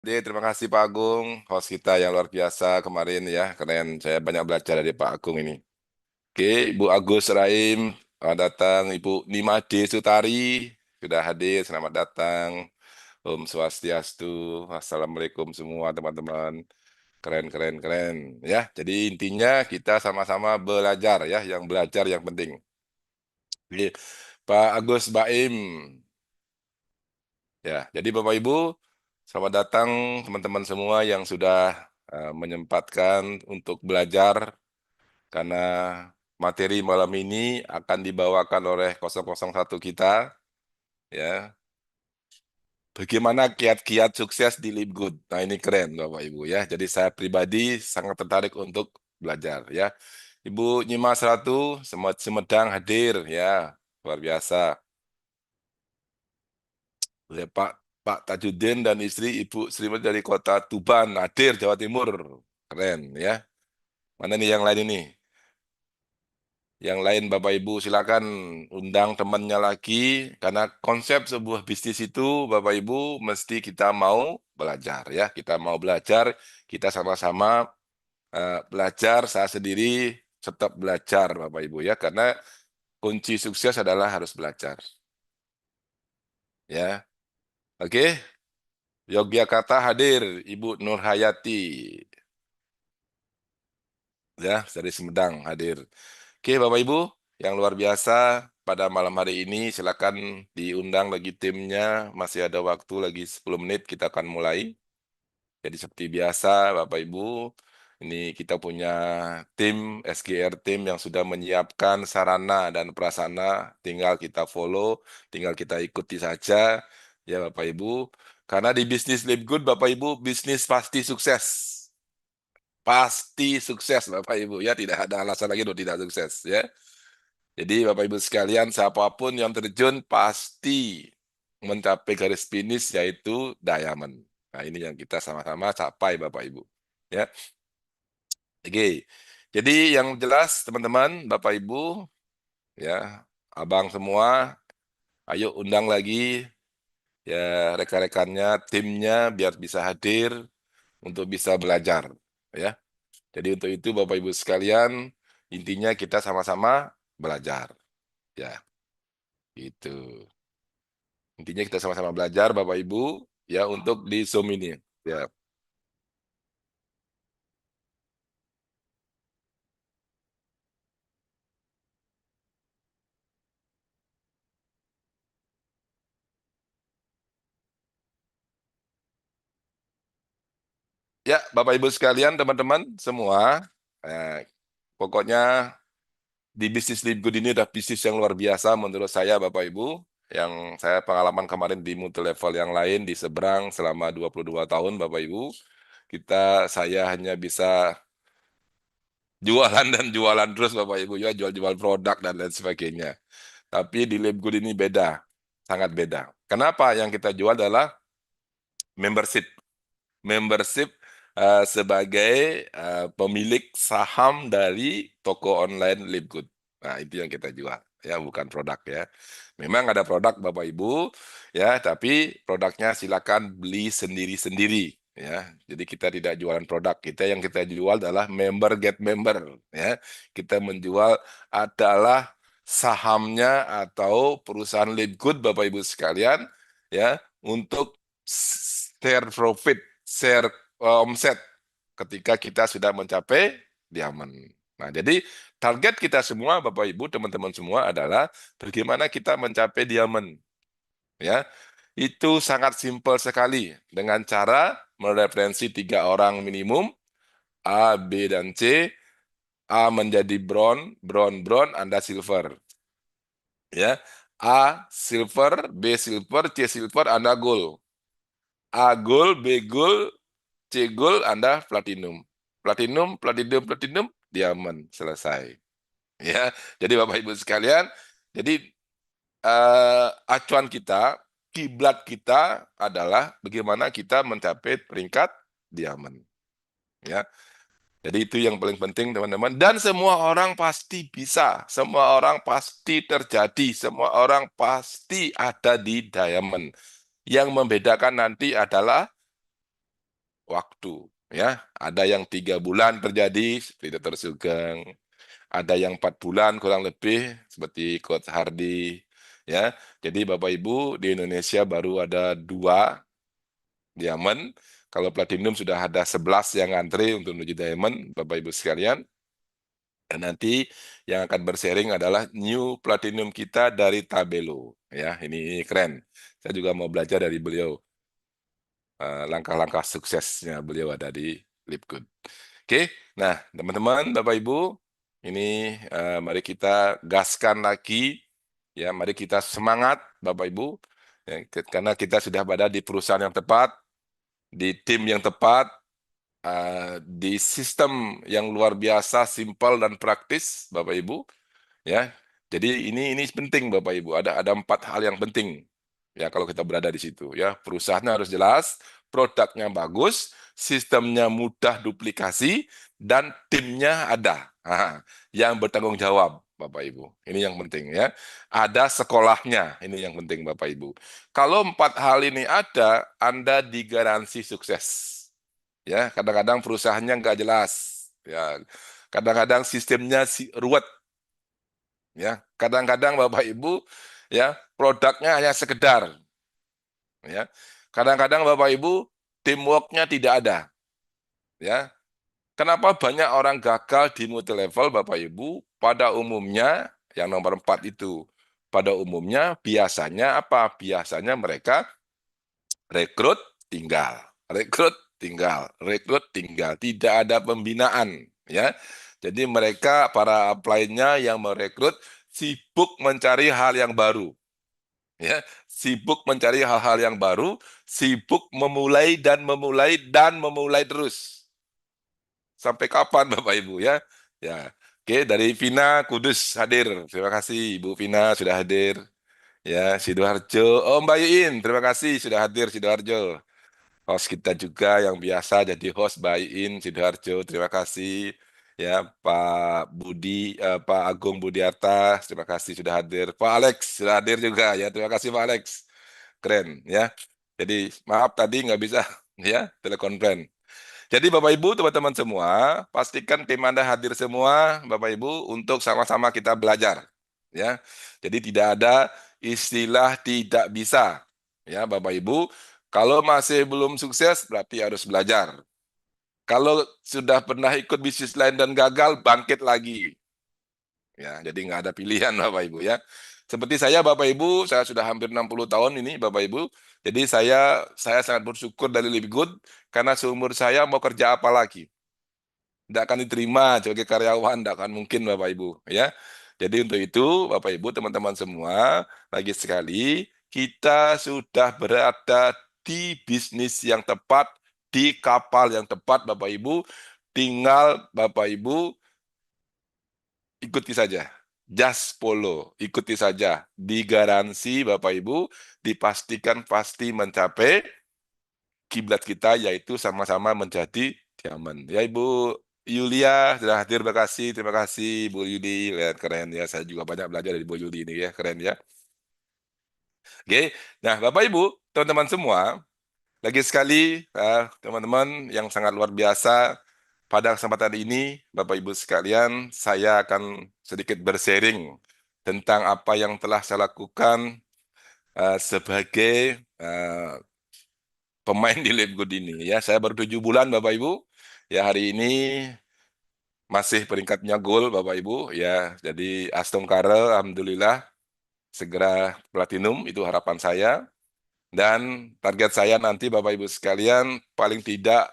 Terima kasih Pak Agung, host kita yang luar biasa kemarin ya, keren. Saya banyak belajar dari Pak Agung ini. Oke, Ibu Agus Raim, selamat datang. Ibu Nimade Sutari, sudah hadir, selamat datang. Om Swastiastu, Assalamualaikum semua teman-teman. Keren, keren, keren. Ya, jadi intinya kita sama-sama belajar ya, yang belajar yang penting. Oke, Pak Agus Baim, ya, jadi Bapak Ibu, selamat datang teman-teman semua yang sudah menyempatkan untuk belajar karena materi malam ini akan dibawakan oleh 001 kita, ya. Bagaimana kiat-kiat sukses di Live Good. Nah, ini keren Bapak Ibu ya. Jadi saya pribadi sangat tertarik untuk belajar ya. Ibu Nyimas Ratu Semedang hadir ya. Luar biasa. Ya, Pak Tajudin dan istri Ibu Srimati dari kota Tuban hadir Jawa Timur. Keren ya. Mana nih yang lain ini? Yang lain Bapak Ibu silakan undang temannya lagi karena konsep sebuah bisnis itu Bapak Ibu mesti kita mau belajar ya. Kita mau belajar, kita sama-sama belajar, saya sendiri tetap belajar Bapak Ibu ya karena kunci sukses adalah harus belajar ya. Oke, Yogyakarta hadir Ibu Nur Hayati ya dari Sumedang hadir. Oke, Bapak Ibu, yang luar biasa pada malam hari ini silakan diundang lagi timnya. Masih ada waktu lagi 10 menit kita akan mulai. Jadi seperti biasa, Bapak Ibu, ini kita punya tim SGR tim yang sudah menyiapkan sarana dan prasarana. Tinggal kita follow, tinggal kita ikuti saja, ya Bapak Ibu. Karena di bisnis Live Good, Bapak Ibu, bisnis pasti sukses. Pasti sukses Bapak Ibu ya, tidak ada alasan lagi untuk tidak sukses ya. Jadi Bapak Ibu sekalian, siapapun yang terjun pasti mencapai garis finish yaitu diamond. Nah, ini yang kita sama-sama capai Bapak Ibu. Ya. Oke. Jadi yang jelas teman-teman, Bapak Ibu, ya, Abang semua, ayo undang lagi ya rekan-rekannya, timnya biar bisa hadir untuk bisa belajar, ya. Jadi untuk itu Bapak Ibu sekalian, intinya kita sama-sama belajar, ya. Itu. Intinya kita sama-sama belajar Bapak Ibu ya untuk di Zoom ini. Ya. Ya, Bapak Ibu sekalian, teman-teman semua, pokoknya di bisnis Live Good ini udah bisnis yang luar biasa menurut saya Bapak Ibu. Yang saya pengalaman kemarin di multi level yang lain di seberang selama 22 tahun Bapak Ibu. Saya hanya bisa jualan dan jualan terus Bapak Ibu ya, jual-jual produk dan lain sebagainya. Tapi di Live Good ini beda, sangat beda. Kenapa? Yang kita jual adalah membership. Membership sebagai pemilik saham dari toko online Live Good. Nah, itu yang kita jual, ya, bukan produk ya. Memang ada produk Bapak Ibu, ya, tapi produknya silakan beli sendiri-sendiri, ya. Jadi kita tidak jualan produk, yang kita jual adalah member get member, ya. Kita menjual adalah sahamnya atau perusahaan Live Good Bapak Ibu sekalian, ya, untuk share profit, share omset ketika kita sudah mencapai diamond. Nah, jadi target kita semua, Bapak Ibu, teman-teman semua adalah bagaimana kita mencapai diamond. Ya, itu sangat simpel sekali dengan cara mereferensi 3 orang minimum, A, B, dan C. A menjadi bronze, bronze, Anda silver. Ya, A silver, B silver, C silver, Anda gold. A gold, B gold, C gold, Anda platinum. Platinum, platinum, platinum, diamond. Selesai. Ya, jadi Bapak Ibu sekalian, jadi acuan kita, kiblat kita adalah bagaimana kita mencapai peringkat diamond. Ya, jadi itu yang paling penting teman-teman. Dan semua orang pasti bisa, semua orang pasti terjadi, semua orang pasti ada di diamond. Yang membedakan nanti adalah waktu. Ya, ada yang 3 bulan terjadi seperti Dr. Sugeng, ada yang 4 bulan kurang lebih seperti Coach Hardy. Ya, jadi Bapak Ibu di Indonesia baru ada 2 diamond. Kalau platinum sudah ada 11 yang antri untuk menuju diamond, Bapak Ibu sekalian. Dan nanti yang akan bersharing adalah new platinum kita dari Tabelo. Ya, ini keren. Saya juga mau belajar dari beliau. Langkah-langkah suksesnya beliau ada di Lipgood. Oke, nah teman-teman, Bapak Ibu, ini mari kita gaskan lagi, ya, mari kita semangat, Bapak Ibu, ya, karena kita sudah berada di perusahaan yang tepat, di tim yang tepat, di sistem yang luar biasa, simpel dan praktis, Bapak Ibu, ya. Jadi ini penting Bapak Ibu. Ada 4 hal yang penting. Ya kalau kita berada di situ ya, perusahaannya harus jelas, produknya bagus, sistemnya mudah duplikasi dan timnya ada. Yang bertanggung jawab Bapak Ibu. Ini yang penting ya. Ada sekolahnya, ini yang penting Bapak Ibu. Kalau 4 hal ini ada, Anda digaransi sukses. Ya, kadang-kadang perusahaannya nggak jelas. Ya, kadang-kadang sistemnya ruwet. Ya, kadang-kadang Bapak Ibu ya produknya hanya sekedar ya. Kadang-kadang Bapak Ibu teamworknya tidak ada ya. Kenapa banyak orang gagal di multi level Bapak Ibu? Pada umumnya yang nomor 4 itu. Pada umumnya biasanya apa? Biasanya mereka rekrut tinggal, rekrut tinggal, rekrut tinggal. Tidak ada pembinaan ya. Jadi mereka para upline-nya yang merekrut sibuk mencari hal yang baru. Ya, sibuk mencari hal-hal yang baru, sibuk memulai dan memulai dan memulai terus. Sampai kapan Bapak Ibu ya? Ya. Oke, dari Vina Kudus hadir. Terima kasih Ibu Vina sudah hadir. Ya, Sidoarjo. Oh, Mbak Iin, terima kasih sudah hadir Sidoarjo. Host kita juga yang biasa jadi host Mbak Iin Sidoarjo. Terima kasih. Ya, Pak Budi, Pak Agung Budiarta, terima kasih sudah hadir. Pak Alex sudah hadir juga ya. Terima kasih Pak Alex. Keren ya. Jadi maaf tadi nggak bisa ya telekonferensi. Jadi Bapak Ibu, teman-teman semua, pastikan tim Anda hadir semua, Bapak Ibu, untuk sama-sama kita belajar. Ya, jadi tidak ada istilah tidak bisa. Ya, Bapak Ibu, kalau masih belum sukses, berarti harus belajar. Kalau sudah pernah ikut bisnis lain dan gagal, bangkit lagi. Ya, jadi nggak ada pilihan Bapak Ibu ya. Seperti saya Bapak Ibu, saya sudah hampir 60 tahun ini Bapak Ibu. Jadi saya sangat bersyukur dari Lebih Good karena seumur saya mau kerja apa lagi. Tidak akan diterima sebagai karyawan, tidak akan mungkin Bapak Ibu ya. Jadi untuk itu Bapak Ibu teman-teman semua, lagi sekali kita sudah berada di bisnis yang tepat, di kapal yang tepat Bapak Ibu. Tinggal Bapak Ibu ikuti saja. Just follow, ikuti saja. Digaransi Bapak Ibu, dipastikan pasti mencapai kiblat kita yaitu sama-sama menjadi diamond. Ya Ibu Yulia sudah hadir, terima kasih Bu Yudi, lihat keren ya. Saya juga banyak belajar dari Bu Yudi ini ya, keren ya. Oke, nah Bapak Ibu, teman-teman semua, lagi sekali teman-teman yang sangat luar biasa. Pada kesempatan ini, Bapak Ibu sekalian, saya akan sedikit bersharing tentang apa yang telah saya lakukan sebagai pemain di Good ini. Ya, saya baru 7 bulan, Bapak Ibu. Ya, hari ini masih peringkatnya gol, Bapak Ibu. Ya, jadi Aston Karel, alhamdulillah segera platinum, itu harapan saya. Dan target saya nanti, Bapak Ibu sekalian, paling tidak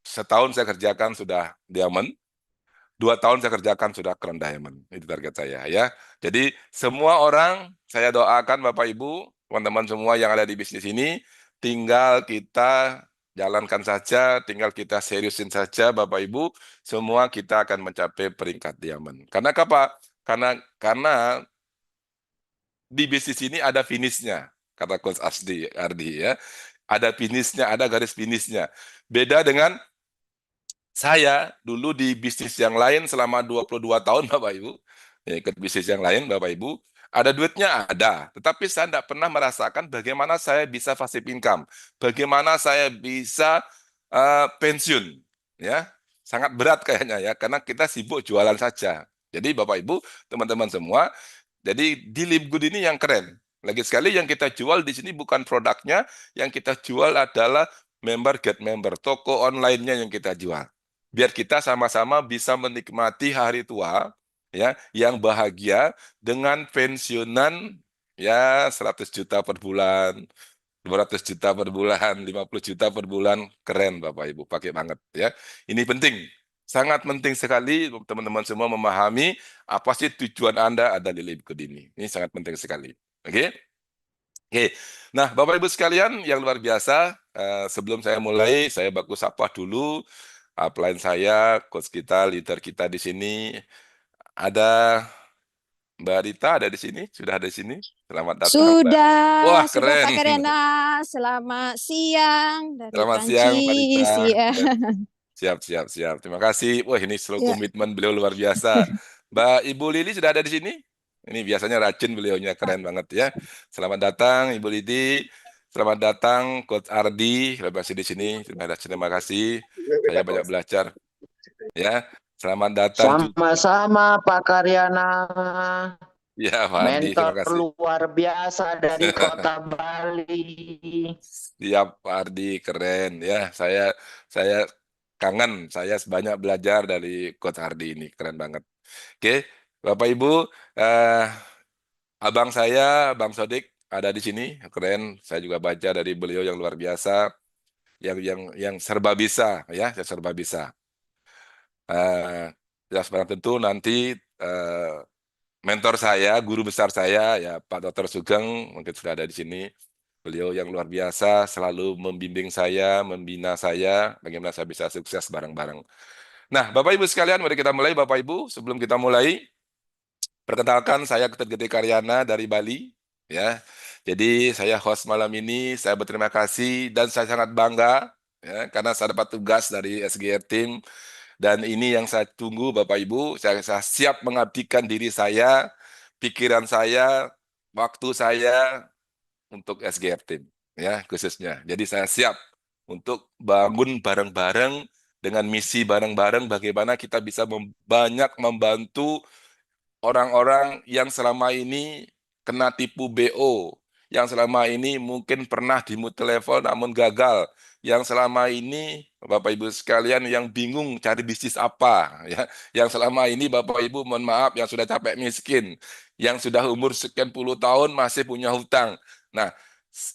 setahun saya kerjakan sudah diamond. 2 tahun saya kerjakan sudah Crown Diamond. Itu target saya ya. Jadi semua orang saya doakan Bapak Ibu, teman-teman semua yang ada di bisnis ini, tinggal kita jalankan saja, tinggal kita seriusin saja Bapak Ibu, semua kita akan mencapai peringkat diamond. Karena apa? Karena di bisnis ini ada finishnya, kata Coach Ardi ya. Ada finishnya, ada garis finishnya. Beda dengan saya dulu di bisnis yang lain selama 22 tahun Bapak Ibu, ya, ikut bisnis yang lain Bapak Ibu, ada duitnya ada, tetapi saya tidak pernah merasakan bagaimana saya bisa passive income, bagaimana saya bisa pensiun, ya sangat berat kayaknya ya, karena kita sibuk jualan saja. Jadi Bapak Ibu, teman-teman semua, jadi di Libgood ini yang keren. Lagi sekali yang kita jual di sini bukan produknya, yang kita jual adalah member get member, toko online-nya yang kita jual. Biar kita sama-sama bisa menikmati hari tua ya yang bahagia dengan pensiunan ya 100 juta per bulan, 200 juta per bulan, 50 juta per bulan, keren Bapak Ibu, pakai banget ya. Ini penting, sangat penting sekali teman-teman semua memahami apa sih tujuan Anda ada di Libgood ini. Ini sangat penting sekali. Oke? Oke. Nah, Bapak Ibu sekalian yang luar biasa, sebelum saya mulai, saya baku sapa dulu upline saya, coach kita, leader kita di sini. Ada Mbak Rita ada di sini, sudah ada di sini. Selamat datang, Mbak. Wah, Sudah keren. Kak Karena. Selamat siang dari Selamat siang, Mbak Rita. Prancis. Ya. Siap, siap, siap. Terima kasih. Wah, ini slow Ya. komitmen beliau luar biasa. Mbak Ibu Lili sudah ada di sini? Ini biasanya racun beliaunya, keren banget ya. Selamat datang, Ibu Lili. Selamat datang, Coach Ardi. Terima kasih di sini. Terima kasih. Saya banyak belajar. Ya, selamat datang juga. Sama-sama Pak Karyana, Ya, Pak Ardi, terima mentor kasih. luar biasa dari kota Bali. Siap, Pak Ardi, keren ya. Saya kangen, saya banyak belajar dari Coach Ardi ini, keren banget. Oke, Bapak Ibu, eh, abang saya, Bang Sodik, ada di sini, keren. Saya juga baca dari beliau yang luar biasa, yang serba bisa, ya, yang serba bisa. Ya, sebenarnya tentu nanti eh, mentor saya, guru besar saya, ya Pak Dr. Sugeng, mungkin sudah ada di sini. Beliau yang luar biasa, selalu membimbing saya, membina saya, bagaimana saya bisa sukses bareng-bareng. Nah, Bapak Ibu sekalian, mari kita mulai. Bapak Ibu, sebelum kita mulai, perkenalkan saya Ketut Gede Karyana dari Bali. Ya, jadi saya host malam ini. Saya berterima kasih dan saya sangat bangga ya, karena saya dapat tugas dari SGR Team dan ini yang saya tunggu Bapak Ibu. Saya siap mengabdikan diri saya, pikiran saya, waktu saya untuk SGR Team ya khususnya. Jadi saya siap untuk bangun bareng-bareng dengan misi bareng-bareng bagaimana kita bisa banyak membantu orang-orang yang selama ini kena tipu BO, yang selama ini mungkin pernah di telepon namun gagal, yang selama ini Bapak Ibu sekalian yang bingung cari bisnis apa, ya, yang selama ini Bapak Ibu mohon maaf yang sudah capek miskin, yang sudah umur sekian puluh tahun masih punya hutang. Nah,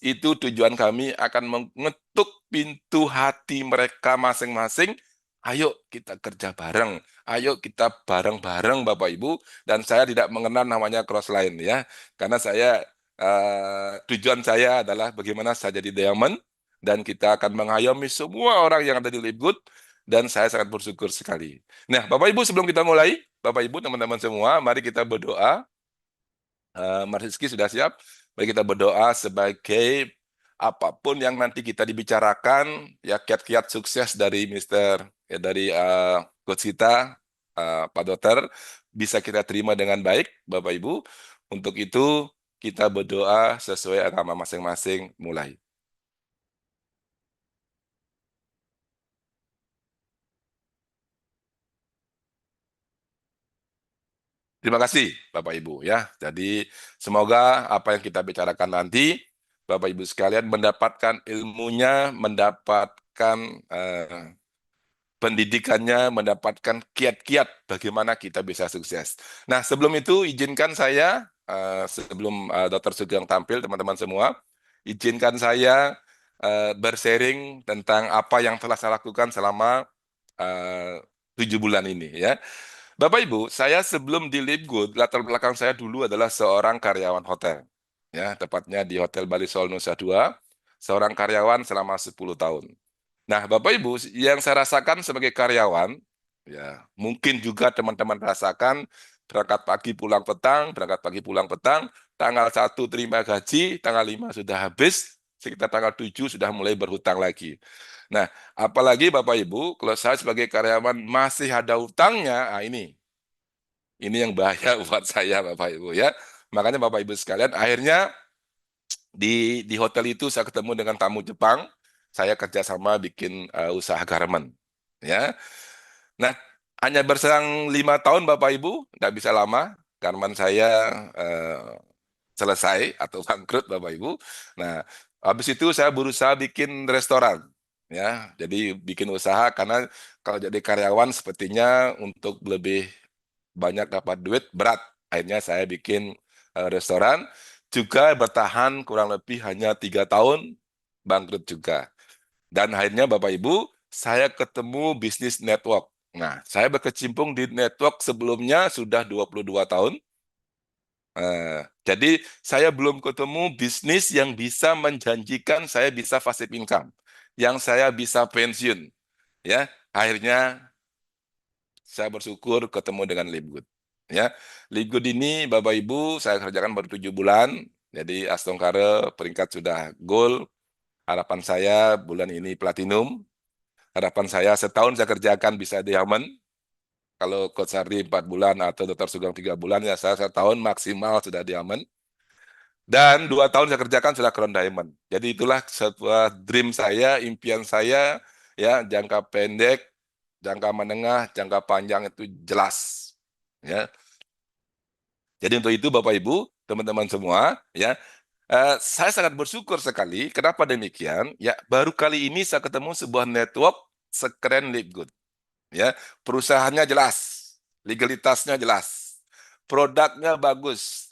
itu tujuan kami akan mengetuk pintu hati mereka masing-masing. Ayo kita kerja bareng. Ayo kita bareng-bareng Bapak Ibu dan saya tidak mengenal namanya crossline ya karena saya tujuan saya adalah bagaimana saya jadi diamond dan kita akan mengayomi semua orang yang ada di Libgood dan saya sangat bersyukur sekali. Nah, Bapak Ibu sebelum kita mulai, Bapak Ibu teman-teman semua, mari kita berdoa. Mas Rizky sudah siap? Mari kita berdoa sebagai apapun yang nanti kita dibicarakan, ya kiat-kiat sukses dari Mister, ya dari coach kita, Pak Dokter, bisa kita terima dengan baik, Bapak Ibu. Untuk itu, kita berdoa sesuai agama masing-masing mulai. Terima kasih, Bapak Ibu ya. Jadi semoga apa yang kita bicarakan nanti, Bapak Ibu sekalian mendapatkan ilmunya, mendapatkan pendidikannya, mendapatkan kiat-kiat bagaimana kita bisa sukses. Nah, sebelum itu izinkan saya, sebelum Dr. Sugeng tampil, teman-teman semua, izinkan saya bersharing tentang apa yang telah saya lakukan selama 7 bulan ini ya. Bapak Ibu, saya sebelum di Libgood, latar belakang saya dulu adalah seorang karyawan hotel. Ya, tepatnya di Hotel Bali Sol Nusa Dua, seorang karyawan selama 10 tahun. Nah, Bapak Ibu, yang saya rasakan sebagai karyawan, ya mungkin juga teman-teman rasakan berangkat pagi pulang petang, berangkat pagi pulang petang, tanggal 1 terima gaji, tanggal 5 sudah habis, sekitar tanggal 7 sudah mulai berhutang lagi. Nah, apalagi Bapak Ibu, kalau saya sebagai karyawan masih ada hutangnya, nah ini yang bahaya buat saya Bapak Ibu ya. Makanya Bapak Ibu sekalian, akhirnya di hotel itu saya ketemu dengan tamu Jepang. saya kerjasama bikin usaha garment. Ya, nah hanya berselang 5 tahun Bapak Ibu, nggak bisa lama, garment saya selesai atau bangkrut Bapak Ibu. Nah, habis itu saya berusaha bikin restoran. Ya, jadi bikin usaha karena kalau jadi karyawan sepertinya untuk lebih banyak dapat duit berat. Akhirnya saya bikin restoran, juga bertahan kurang lebih hanya 3 tahun, bangkrut juga. Dan akhirnya Bapak Ibu, saya ketemu bisnis network. Nah, saya berkecimpung di network sebelumnya sudah 22 tahun. Jadi saya belum ketemu bisnis yang bisa menjanjikan saya bisa passive income, yang saya bisa pensiun. Ya, akhirnya saya bersyukur ketemu dengan Lipgood. Ya, Lipgood ini Bapak Ibu saya kerjakan baru 7 bulan. Jadi Astongkare peringkat sudah gold. Harapan saya bulan ini platinum. Harapan saya setahun saya kerjakan bisa diamond. Kalau Coach Hardy 4 bulan atau Dr. Sugeng 3 bulan, ya saya setahun maksimal sudah diamond. Dan 2 tahun saya kerjakan sudah Crown Diamond. Jadi itulah sebuah dream saya, impian saya, ya jangka pendek, jangka menengah, jangka panjang itu jelas. Ya. Jadi untuk itu Bapak Ibu, teman-teman semua, ya saya sangat bersyukur sekali. Kenapa demikian? Ya baru kali ini saya ketemu sebuah network sekeren Lipgood. Ya, perusahaannya jelas, legalitasnya jelas, produknya bagus,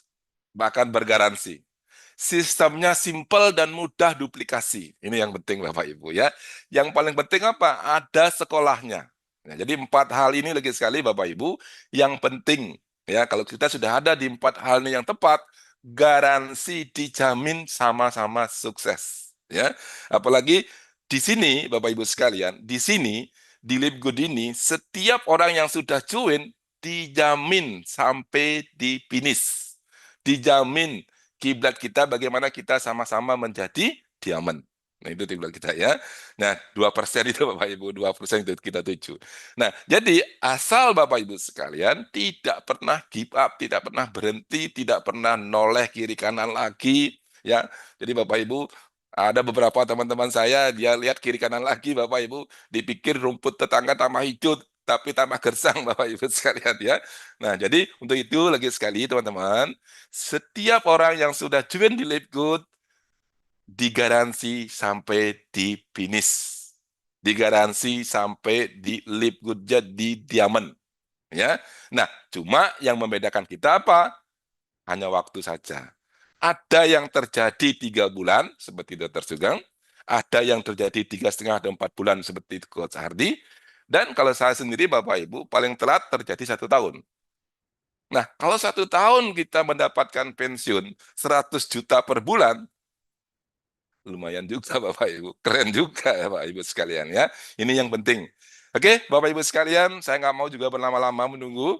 bahkan bergaransi. Sistemnya simpel dan mudah duplikasi. Ini yang penting Bapak Ibu ya. Yang paling penting apa? Ada sekolahnya. Nah, jadi 4 hal ini lagi sekali Bapak Ibu yang penting ya. Kalau kita sudah ada di 4 hal ini yang tepat, garansi dijamin sama-sama sukses ya. Apalagi di sini Bapak Ibu sekalian, di sini di Lipgood ini setiap orang yang sudah join dijamin sampai di finish. Dijamin kiblat kita bagaimana kita sama-sama menjadi diamond. Nah, itu kiblat kita ya. Nah, 2% itu Bapak Ibu, 2% itu kita tuju. Nah, jadi asal Bapak Ibu sekalian tidak pernah give up, tidak pernah berhenti, tidak pernah noleh kiri kanan lagi ya. Jadi Bapak Ibu ada beberapa teman-teman saya, dia lihat kiri kanan lagi Bapak Ibu, dipikir rumput tetangga tambah hijau, tapi tambah gersang Bapak Ibu sekalian ya. Nah, jadi untuk itu lagi sekali teman-teman, setiap orang yang sudah join di Lipgood digaransi sampai di finish. Digaransi sampai di Lipgood jadi diamond. Ya. Nah, cuma yang membedakan kita apa? Hanya waktu saja. Ada yang terjadi 3 bulan seperti Dr. Sugeng, ada yang terjadi 3,5 dan 4 bulan seperti Coach Hardy, dan kalau saya sendiri Bapak Ibu paling telat terjadi 1 tahun. Nah, kalau 1 tahun kita mendapatkan pensiun 100 juta per bulan, lumayan juga Bapak Ibu, keren juga ya Bapak Ibu sekalian ya. Ini yang penting. Oke, Bapak Ibu sekalian, saya nggak mau juga berlama-lama menunggu.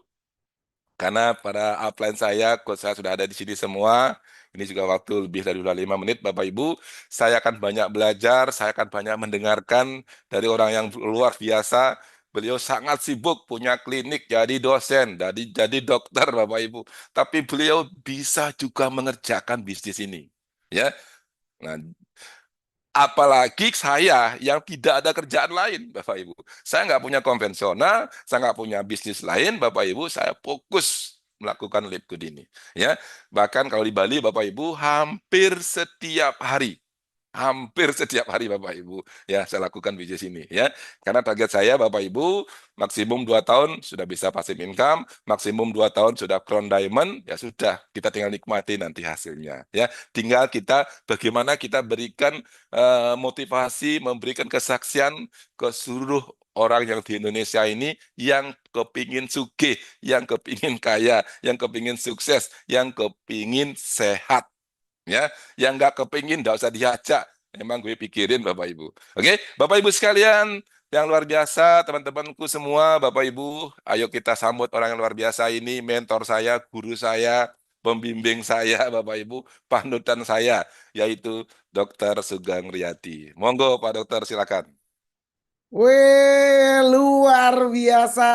Karena para upline saya, coach saya sudah ada di sini semua. Ini juga waktu lebih dari 5 menit, Bapak Ibu. Saya akan banyak belajar, saya akan banyak mendengarkan dari orang yang luar biasa. Beliau sangat sibuk, punya klinik, jadi dosen, jadi dokter, Bapak Ibu. Tapi beliau bisa juga mengerjakan bisnis ini. Ya, nah, apalagi saya yang tidak ada kerjaan lain, Bapak Ibu. Saya nggak punya konvensional, saya nggak punya bisnis lain, Bapak Ibu. Saya fokus melakukan Lipgood ini. Ya, bahkan kalau di Bali, Bapak Ibu, hampir setiap hari Bapak Ibu ya saya lakukan bisnis ini ya, karena target saya Bapak Ibu maksimum 2 tahun sudah bisa passive income, maksimum 2 tahun sudah Crown Diamond, ya sudah kita tinggal nikmati nanti hasilnya ya, tinggal kita bagaimana kita berikan motivasi, memberikan kesaksian ke seluruh orang yang di Indonesia ini yang kepingin sugih, yang kepingin kaya, yang kepingin sukses, yang kepingin sehat ya, yang nggak kepingin nggak usah diajak, memang gue pikirin Bapak Ibu. Oke, Bapak Ibu sekalian yang luar biasa, teman-temanku semua, Bapak Ibu, ayo kita sambut orang yang luar biasa ini, mentor saya, guru saya, pembimbing saya, Bapak Ibu, panutan saya, yaitu Dr. Sugeng Riyadi. Monggo Pak Dokter, silakan. Wih, luar biasa.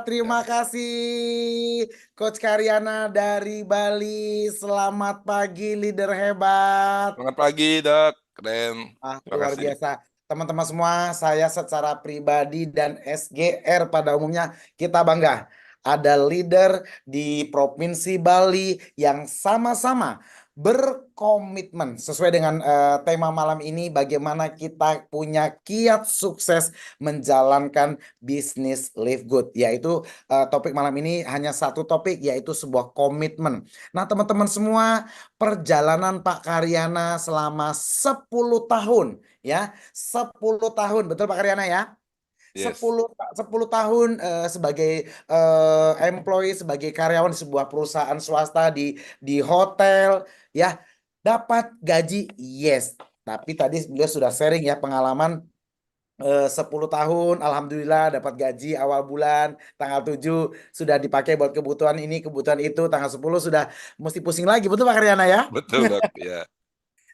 Terima Ya. kasih Coach Karyana dari Bali. Selamat pagi, leader hebat. Selamat pagi, Dok. Keren. Terima Luar kasih. biasa. Teman-teman semua, saya secara pribadi dan SGR pada umumnya kita bangga. Ada leader di Provinsi Bali yang sama-sama berkomitmen sesuai dengan tema malam ini, bagaimana kita punya kiat sukses menjalankan bisnis Live Good. Yaitu topik malam ini hanya satu topik, yaitu sebuah komitmen. Nah, teman-teman semua, perjalanan Pak Karyana selama 10 tahun ya. 10 tahun, betul Pak Karyana ya? Yes. 10 tahun sebagai employee, sebagai karyawan di sebuah perusahaan swasta di hotel ya, dapat gaji, yes. Tapi tadi beliau sudah sharing ya pengalaman 10 tahun, alhamdulillah dapat gaji awal bulan, tanggal 7 sudah dipakai buat kebutuhan ini, kebutuhan itu, tanggal 10 sudah mesti pusing lagi, betul Pak Karyana ya? Betul, Dok. Ya.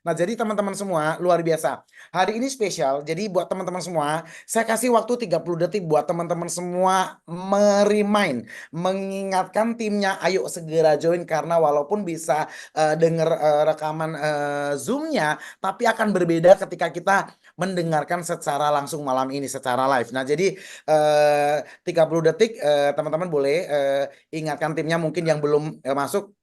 Nah, jadi teman-teman semua luar biasa. Hari ini spesial. Jadi buat teman-teman semua, saya kasih waktu 30 detik buat teman-teman semua meremind, mengingatkan timnya, ayo segera join karena walaupun bisa dengar rekaman Zoom-nya, tapi akan berbeda ketika kita mendengarkan secara langsung malam ini secara live. Nah, jadi 30 detik teman-teman boleh ingatkan timnya, mungkin yang belum masuk.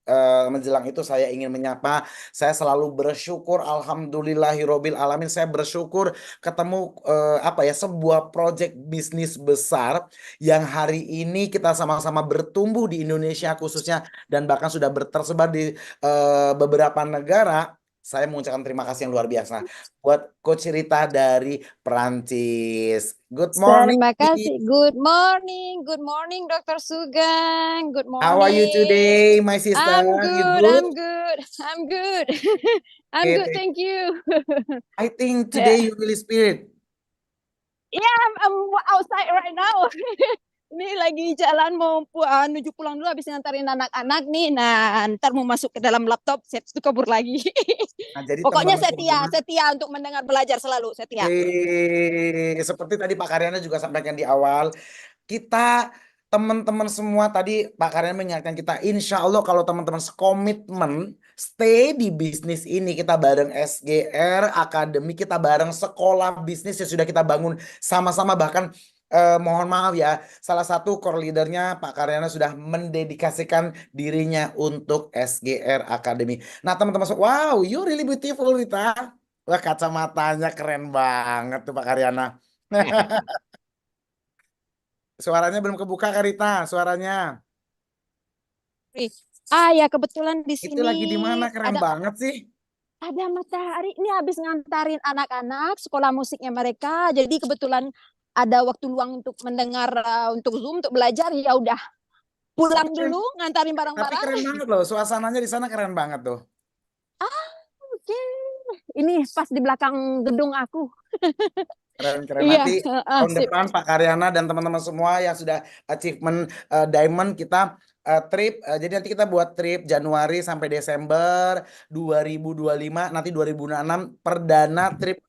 Menjelang itu saya ingin menyapa. Saya selalu bersyukur, alhamdulillahirobbil alamin. Saya bersyukur ketemu sebuah proyek bisnis besar yang hari ini kita sama-sama bertumbuh di Indonesia khususnya, dan bahkan sudah tersebar di beberapa negara. Saya mengucapkan terima kasih yang luar biasa buat Coach Rita dari Perancis. Good morning. Terima kasih. Good morning, Dr. Sugeng. Good How are you morning. today, my sister? I'm You good. good? I'm good. I'm good. I'm Okay, good. Thank you. I think today you really spirit. I'm outside right now. Ini lagi jalan mau menuju pulang dulu habis ngantarin anak-anak nih. Nah, ntar mau masuk ke dalam laptop, saya tuh kabur lagi. Nah, jadi Pokoknya teman-teman setia untuk mendengar belajar selalu, setia. seperti tadi Pak Karyana juga sampaikan di awal, kita teman-teman semua tadi Pak Karyana mengingatkan kita, insya Allah kalau teman-teman sekomitmen stay di bisnis ini, kita bareng SGR Academy, kita bareng sekolah bisnis yang sudah kita bangun sama-sama, bahkan mohon maaf ya, salah satu core leadernya Pak Karyana sudah mendedikasikan dirinya untuk SGR Academy. Nah, teman-teman, wow, you really beautiful, Rita. Wah, kacamatanya keren banget tuh Pak Karyana. Suaranya belum kebuka, Kak Rita, suaranya. Ya kebetulan di Itu lagi di sini mana? Keren banget sih. ada matahari. Ini habis ngantarin anak-anak sekolah musiknya mereka. Jadi kebetulan ada waktu luang untuk mendengar, untuk Zoom, untuk belajar. Ya udah pulang dulu, ngantarin Tapi barang-barang. keren banget loh, suasananya di sana keren banget tuh. Oke. Ini pas di belakang gedung aku. Keren-keren. Iya, Nanti tahun sip. depan Pak Karyana dan teman-teman semua yang sudah achievement diamond, kita trip. Jadi nanti kita buat trip Januari sampai Desember 2025. Nanti 2026 perdana trip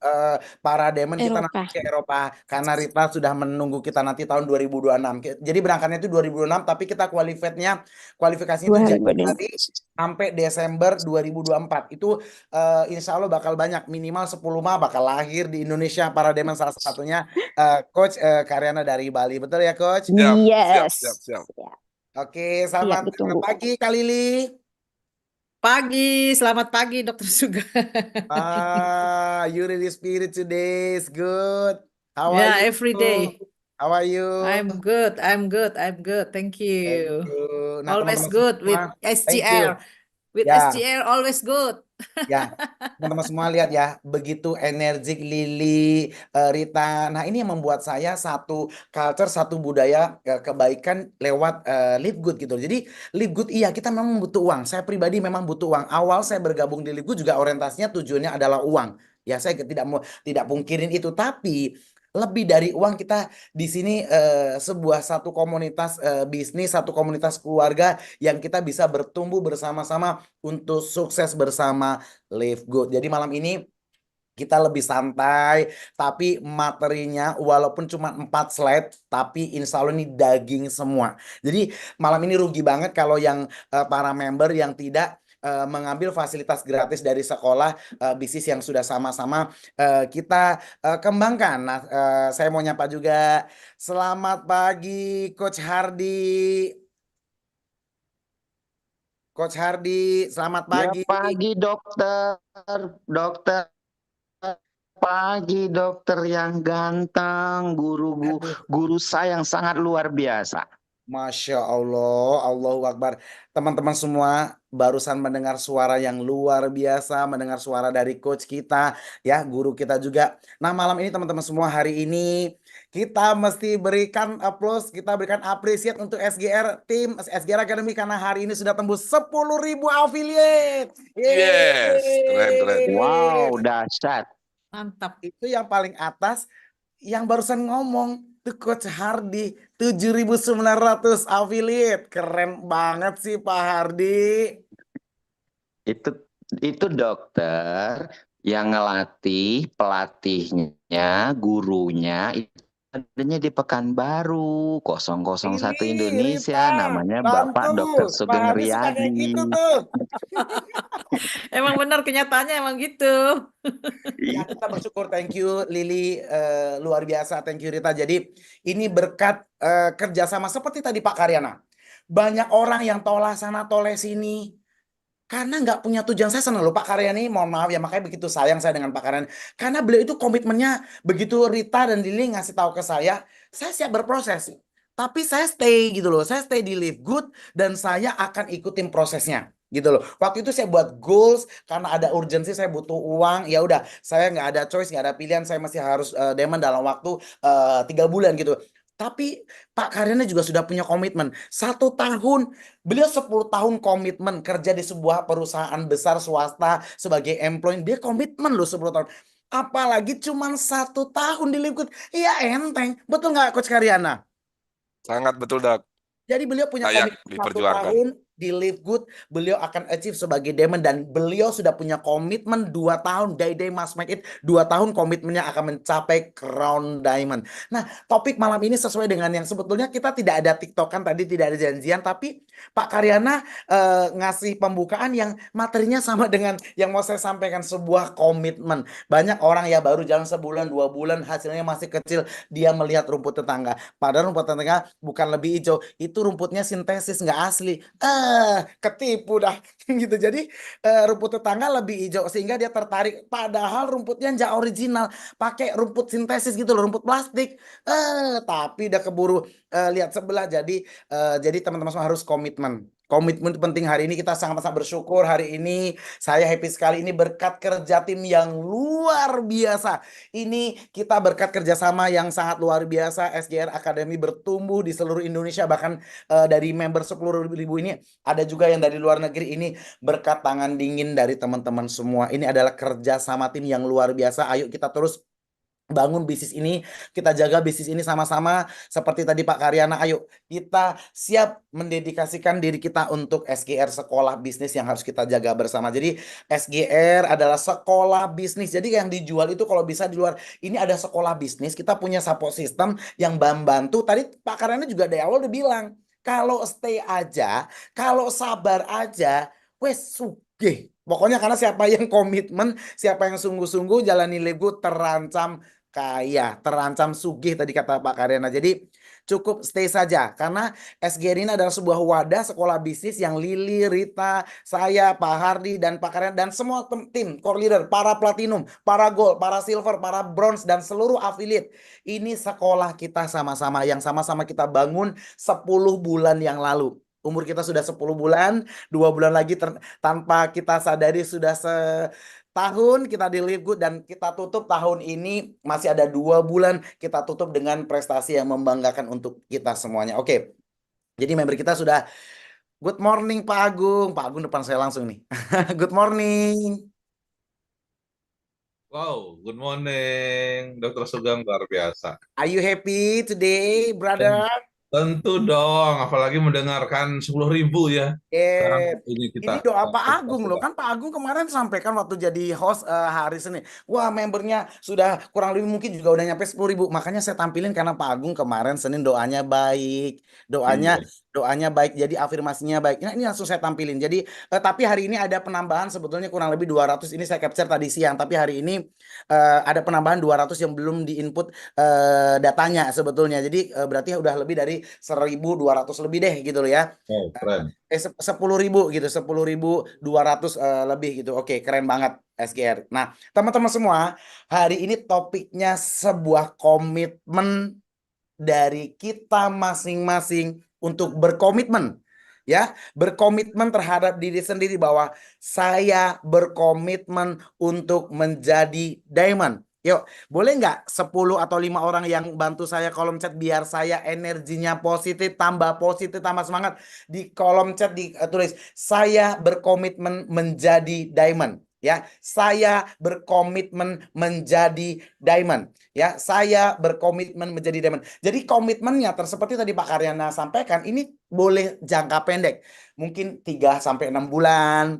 para diamond kita Eropa. nanti ke Eropa. Karena Rita sudah menunggu kita nanti tahun 2026. Jadi berangkatnya itu 2026, tapi kita kualifikasinya itu Januari sampai Desember 2024. Itu insya Allah bakal banyak, minimal 10 mah bakal lahir di Indonesia para diamond, salah satunya Coach Karyana dari Bali. Betul ya, Coach? Siap. Oke, selamat pagi Kak Lili. Selamat pagi Dr. Suga. You really spirit today is good. How are you? Every day. How are you? I'm good. Thank you. Nah, always teman-teman good semua, with SGR. With SGR always good. Ya, teman-teman semua lihat ya, begitu energik Lili, Rita. Nah, ini yang membuat saya satu culture, satu budaya kebaikan lewat Live Good gitu. Jadi Live Good, iya kita memang butuh uang. Saya pribadi memang butuh uang. Awal saya bergabung di Live Good juga orientasinya tujuannya adalah uang. Ya, saya tidak pungkirin itu, tapi lebih dari uang, kita di sini sebuah satu komunitas bisnis, satu komunitas keluarga yang kita bisa bertumbuh bersama-sama untuk sukses bersama Live Good. Jadi malam ini kita lebih santai, tapi materinya walaupun cuma 4 slide, tapi insya Allah ini daging semua. Jadi malam ini rugi banget kalau yang para member yang tidak mengambil fasilitas gratis dari sekolah bisnis yang sudah sama-sama kita kembangkan. Nah, saya mau nyapa juga. Selamat pagi, Coach Hardy. Coach Hardy, selamat Ya pagi. pagi dokter, dokter pagi dokter yang ganteng, Aduh. guru saya yang sangat luar biasa. Masya Allah, Allahu Akbar. Teman-teman semua barusan mendengar suara yang luar biasa, mendengar suara dari coach kita, ya, guru kita juga. Nah, malam ini teman-teman semua, hari ini kita mesti berikan aplaus, kita berikan appreciate untuk SGR, tim SGR Academy, karena hari ini sudah tembus 10.000 affiliate. Yes, keren. Wow, Yeay. dahsyat. Mantap. Itu yang paling atas, yang barusan ngomong tuh Coach Hardy, 7.900 affiliate. Keren banget sih Pak Hardy. Itu dokter yang ngelatih pelatihnya, gurunya itu adanya di Pekanbaru 001 Ini Indonesia, Rita, namanya Bapak Dr. bantu. Pak Sugeng Hardy suka kayak gitu Riyadi. tuh. Emang benar kenyataannya emang gitu. Ya, kita bersyukur, thank you Lili, luar biasa, thank you Rita. Jadi ini berkat kerjasama seperti tadi Pak Karyana. Banyak orang yang tolak sana toleh sini karena nggak punya tujuan. Saya senang loh Pak Karyani, mohon maaf ya, makanya begitu sayang saya dengan Pak Karyani, karena beliau itu komitmennya. Begitu Rita dan Lili ngasih tahu ke saya siap berproses, tapi saya stay gitu loh, saya stay di Live Good dan saya akan ikutin prosesnya gitu loh. Waktu itu saya buat goals karena ada urgensi, saya butuh uang, ya udah, saya nggak ada choice, nggak ada pilihan, saya masih harus demand dalam waktu 3 bulan gitu. Tapi Pak Karyana juga sudah punya komitmen 1 tahun. Beliau 10 tahun komitmen kerja di sebuah perusahaan besar swasta sebagai employee. Dia komitmen loh 10 tahun. Apalagi cuma 1 tahun di Live Good. Iya enteng. Betul nggak Coach Karyana? Sangat betul, Dak. Jadi beliau punya Layak komitmen 1 diperjuangkan. tahun di Live Good, beliau akan achieve sebagai diamond, dan beliau sudah punya komitmen 2 tahun, Day must make it, 2 tahun komitmennya akan mencapai crown diamond. Nah, topik malam ini sesuai dengan yang sebetulnya kita tidak ada tiktokan tadi, tidak ada janjian, tapi Pak Karyana ngasih pembukaan yang materinya sama dengan yang mau saya sampaikan, sebuah komitmen. Banyak orang ya baru jalan sebulan, 2 bulan, hasilnya masih kecil, dia melihat rumput tetangga. Padahal rumput tetangga bukan lebih hijau, itu rumputnya sintesis, nggak asli. Ketipu dah gitu. Jadi rumput tetangga lebih hijau sehingga dia tertarik, padahal rumputnya nggak original, pakai rumput sintesis gitu loh, rumput plastik. Tapi udah keburu lihat sebelah. Jadi teman-teman semua harus komitmen. Komitmen itu penting. Hari ini kita sangat-sangat bersyukur. Hari ini saya happy sekali, ini berkat kerja tim yang luar biasa. Ini kita berkat kerjasama yang sangat luar biasa. SGR Academy bertumbuh di seluruh Indonesia, bahkan dari member 10.000 ini ada juga yang dari luar negeri. Ini berkat tangan dingin dari teman-teman semua. Ini adalah kerja sama tim yang luar biasa. Ayo kita terus bangun bisnis ini, kita jaga bisnis ini sama-sama. Seperti tadi Pak Karyana, ayo kita siap mendedikasikan diri kita untuk SGR, sekolah bisnis yang harus kita jaga bersama. Jadi SGR adalah sekolah bisnis. Jadi yang dijual itu kalau bisa di luar. Ini ada sekolah bisnis, kita punya support system yang membantu. Tadi Pak Karyana juga dari awal udah bilang, kalau stay aja, kalau sabar aja, wes sugih. Pokoknya karena siapa yang komitmen, siapa yang sungguh-sungguh jalani Live terancam kaya, terancam sugih tadi kata Pak Karyana. Jadi cukup stay saja, karena SGR ini adalah sebuah wadah sekolah bisnis yang Lili, Rita, saya, Pak Hardy, dan Pak Karyana, dan semua tim core leader, para platinum, para gold, para silver, para bronze, dan seluruh affiliate. Ini sekolah kita sama-sama, yang sama-sama kita bangun 10 bulan yang lalu. Umur kita sudah 10 bulan, 2 bulan lagi tanpa kita sadari sudah setahun kita di Live Good, dan kita tutup tahun ini masih ada 2 bulan kita tutup dengan prestasi yang membanggakan untuk kita semuanya. Oke, jadi member kita sudah. Good morning Pak Agung. Pak Agung depan saya langsung nih. Good morning. Wow, good morning, Dr. Sugeng, luar biasa. Are you happy today, brother? Tentu dong, apalagi mendengarkan 10.000 ya. Sekarang ini kita. Ini doa Pak Agung loh, kan Pak Agung kemarin sampaikan waktu jadi host hari Senin. Wah, membernya sudah kurang lebih mungkin juga udah nyampe 10.000. Makanya saya tampilin karena Pak Agung kemarin Senin doanya baik. Doanya Doanya baik, jadi afirmasinya baik. Nah, ini langsung saya tampilin. Jadi, tapi hari ini ada penambahan sebetulnya kurang lebih 200. Ini saya capture tadi siang, tapi hari ini ada penambahan 200 yang belum diinput datanya sebetulnya. Jadi berarti udah lebih dari 1.200 lebih deh gitu loh ya. Oh, keren. 10.000 gitu, 10.200 lebih gitu. Oke, keren banget SGR. Nah, teman-teman semua, hari ini topiknya sebuah komitmen dari kita masing-masing untuk berkomitmen, ya, berkomitmen terhadap diri sendiri bahwa saya berkomitmen untuk menjadi diamond. Yuk, boleh nggak 10 atau 5 orang yang bantu saya kolom chat biar saya energinya positif, tambah semangat. Di kolom chat ditulis saya berkomitmen menjadi diamond. Ya, saya berkomitmen menjadi diamond. Ya, saya berkomitmen menjadi diamond. Jadi komitmennya seperti tadi Pak Karyana sampaikan, ini boleh jangka pendek. Mungkin 3 sampai 6 bulan,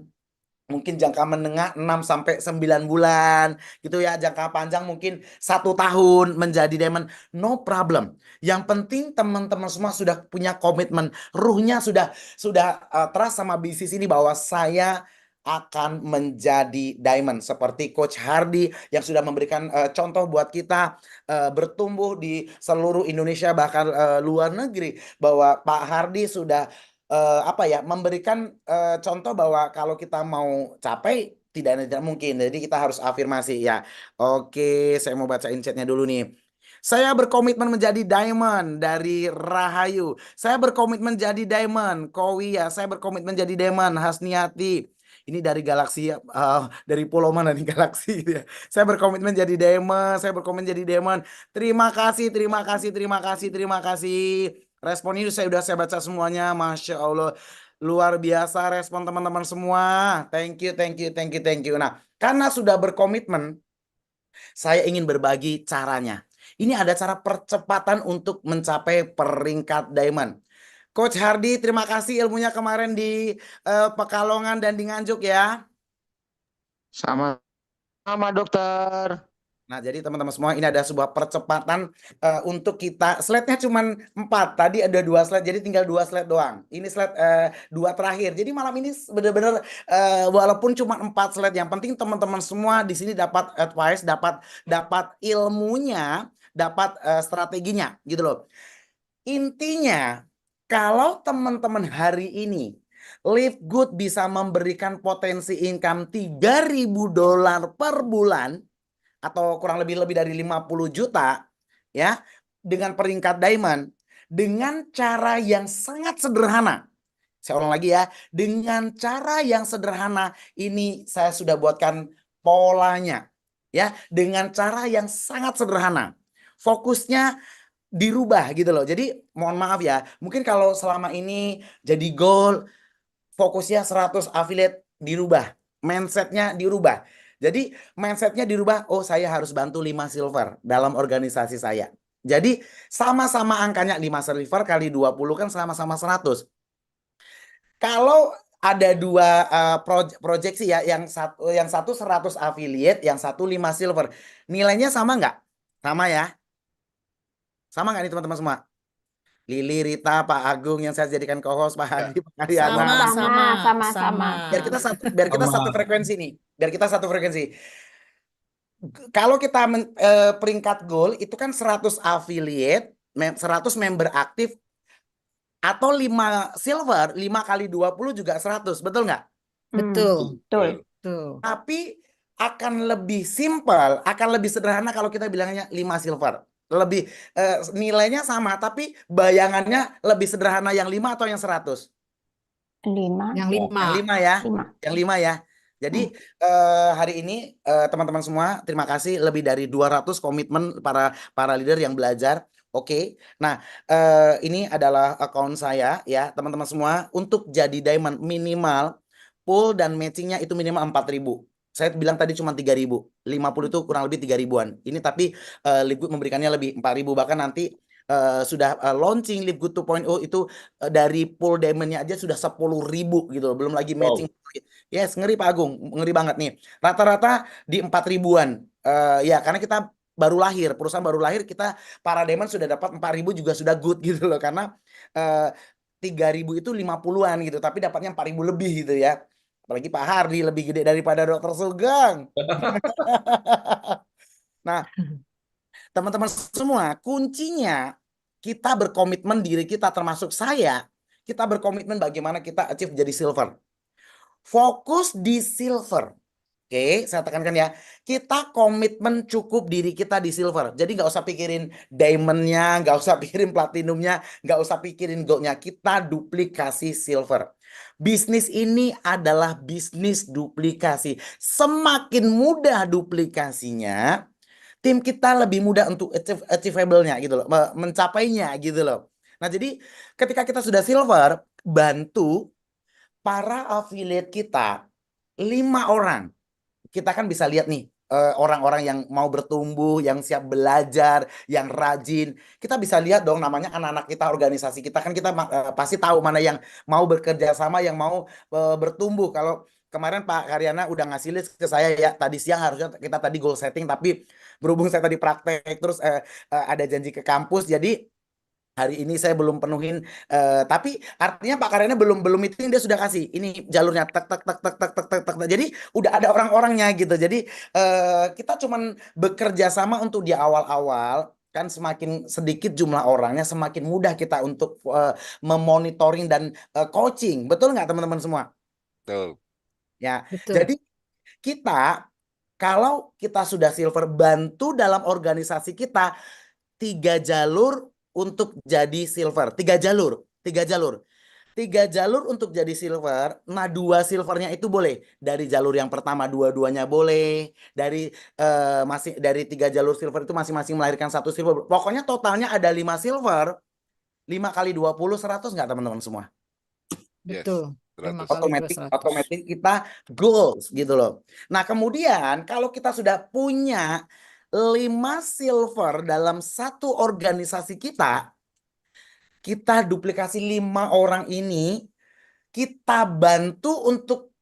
mungkin jangka menengah 6 sampai 9 bulan gitu ya. Jangka panjang mungkin 1 tahun menjadi diamond. No problem. Yang penting teman-teman semua sudah punya komitmen. Ruhnya sudah trust sama bisnis ini bahwa saya akan menjadi diamond, seperti Coach Hardy yang sudah memberikan contoh buat kita bertumbuh di seluruh Indonesia bahkan luar negeri, bahwa Pak Hardy sudah memberikan contoh bahwa kalau kita mau capai tidak mungkin. Jadi kita harus afirmasi ya. Oke, saya mau bacain chatnya dulu nih. Saya berkomitmen menjadi diamond dari Rahayu. Saya berkomitmen menjadi diamond Kowi ya. Saya berkomitmen menjadi diamond Hasniati. Ini dari galaksi dari pulau mana nih galaksi ya. Saya berkomitmen jadi diamond, saya berkomitmen jadi diamond. Terima kasih. Respon ini saya baca semuanya, Masya Allah. Luar biasa respon teman-teman semua. Thank you. Nah, karena sudah berkomitmen, saya ingin berbagi caranya. Ini ada cara percepatan untuk mencapai peringkat diamond. Coach Hardy, terima kasih ilmunya kemarin di Pekalongan dan di Nganjuk ya. Sama dokter. Nah, jadi teman-teman semua, ini ada sebuah percepatan untuk kita. Slide-nya cuma 4. Tadi ada 2 slide, jadi tinggal 2 slide doang. Ini slide 2 terakhir. Jadi malam ini benar-benar walaupun cuma 4 slide, yang penting teman-teman semua di sini dapat advice, dapat ilmunya, dapat strateginya gitu loh. Intinya, kalau teman-teman hari ini Live Good bisa memberikan potensi income $3.000 per bulan, atau kurang lebih dari 50 juta ya, dengan peringkat diamond, dengan cara yang sangat sederhana. Saya ulang lagi ya, dengan cara yang sederhana. Ini saya sudah buatkan polanya ya, dengan cara yang sangat sederhana. Fokusnya dirubah gitu loh. Jadi mohon maaf ya, mungkin kalau selama ini jadi goal fokusnya 100 affiliate, dirubah, mindsetnya dirubah. Jadi mindsetnya dirubah, oh saya harus bantu 5 silver dalam organisasi saya. Jadi sama-sama angkanya 5 silver kali 20 kan sama-sama 100. Kalau ada 2 proyeksi ya, yang satu 100 affiliate, yang satu 5 silver. Nilainya sama nggak? Sama ya? Sama nggak nih teman-teman semua? Lili, Rita, Pak Agung yang saya jadikan co-host, Pak Hadi, Pak Karyana. Sama. Biar kita satu frekuensi nih. Biar kita satu frekuensi. Kalau kita peringkat goal itu kan 100 affiliate, 100 member aktif, atau 5 silver, 5 kali 20 juga 100, betul nggak? Betul. Tapi akan lebih simpel, akan lebih sederhana kalau kita bilangnya 5 silver. Lebih nilainya sama, tapi bayangannya lebih sederhana, yang 5 atau yang 100? 5. Yang 5. Yang 5 ya. 5. Yang 5 ya. Jadi hari ini teman-teman semua, terima kasih lebih dari 200 komitmen para leader yang belajar. Oke. Nah, ini adalah account saya ya, teman-teman semua. Untuk jadi diamond minimal pool dan matchingnya itu minimal 4.000. Saya bilang tadi cuma 3.000. 50 itu kurang lebih 3.000-an. Ini tapi Live Good memberikannya lebih 4.000, bahkan nanti sudah launching Live Good 2.0 itu dari pool diamondnya aja sudah 10.000 gitu loh. Belum lagi matching. Yes, ngeri Pak Agung, ngeri banget nih. Rata-rata di 4.000-an. Ya, karena kita baru lahir, perusahaan baru lahir, kita para diamond sudah dapat 4.000 juga sudah good gitu loh. Karena 3.000 itu 50-an gitu, tapi dapatnya 4.000 lebih gitu ya. Apalagi Pak Hardi lebih gede daripada Dokter Sugeng. Nah, teman-teman semua, kuncinya kita berkomitmen diri kita, termasuk saya, kita berkomitmen bagaimana kita achieve jadi silver. Fokus di silver. Oke, saya tekankan ya, kita komitmen cukup diri kita di silver. Jadi nggak usah pikirin diamondnya, nggak usah pikirin platinumnya, nggak usah pikirin goldnya. Kita duplikasi silver. Bisnis ini adalah bisnis duplikasi. Semakin mudah duplikasinya, tim kita lebih mudah untuk achievable-nya gitu loh, mencapainya gitu loh. Nah, jadi ketika kita sudah silver, bantu para affiliate kita 5 orang. Kita kan bisa lihat nih orang-orang yang mau bertumbuh, yang siap belajar, yang rajin. Kita bisa lihat dong namanya anak-anak kita, organisasi kita kan kita pasti tahu mana yang mau bekerja sama, yang mau bertumbuh. Kalau kemarin Pak Karyana udah ngasih list ke saya ya, tadi siang harusnya kita tadi goal setting, tapi berhubung saya tadi praktek terus ada janji ke kampus, jadi hari ini saya belum penuhin, tapi artinya Pak Karyana belum meeting, dia sudah kasih ini jalurnya tek tek tek tek tek tek tek tek. Jadi udah ada orang-orangnya gitu. Jadi kita cuman bekerja sama untuk di awal-awal, kan semakin sedikit jumlah orangnya semakin mudah kita untuk memonitoring dan coaching. Betul nggak teman-teman semua? Betul. Ya. Betul. Jadi kita kalau kita sudah silver, bantu dalam organisasi kita 3 jalur untuk jadi silver. 3 jalur. 3 jalur. 3 jalur untuk jadi silver. Nah, 2 silvernya itu boleh. Dari jalur yang pertama dua-duanya boleh. Dari masih dari 3 jalur silver itu masing-masing melahirkan 1 silver. Pokoknya totalnya ada 5 silver. 5 kali 20, 100 nggak teman-teman semua? Yes. Betul. 5 100. kali 2 100. Otomatis kita goals gitu loh. Nah, kemudian kalau kita sudah punya 5 silver dalam satu organisasi kita, kita duplikasi 5 orang ini, kita bantu untuk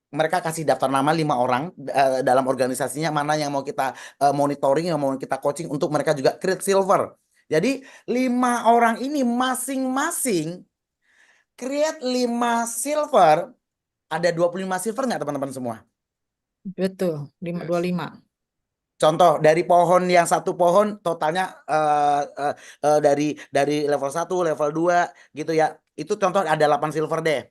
mereka kasih daftar nama 5 orang dalam organisasinya, mana yang mau kita monitoring, yang mau kita coaching untuk mereka juga create silver. Jadi 5 orang ini masing-masing create 5 silver, ada 25 silver nggak teman-teman semua? Betul. Yes. 525. Contoh dari pohon yang satu pohon totalnya dari level 1, level 2 gitu ya. Itu contoh ada 8 silver deh.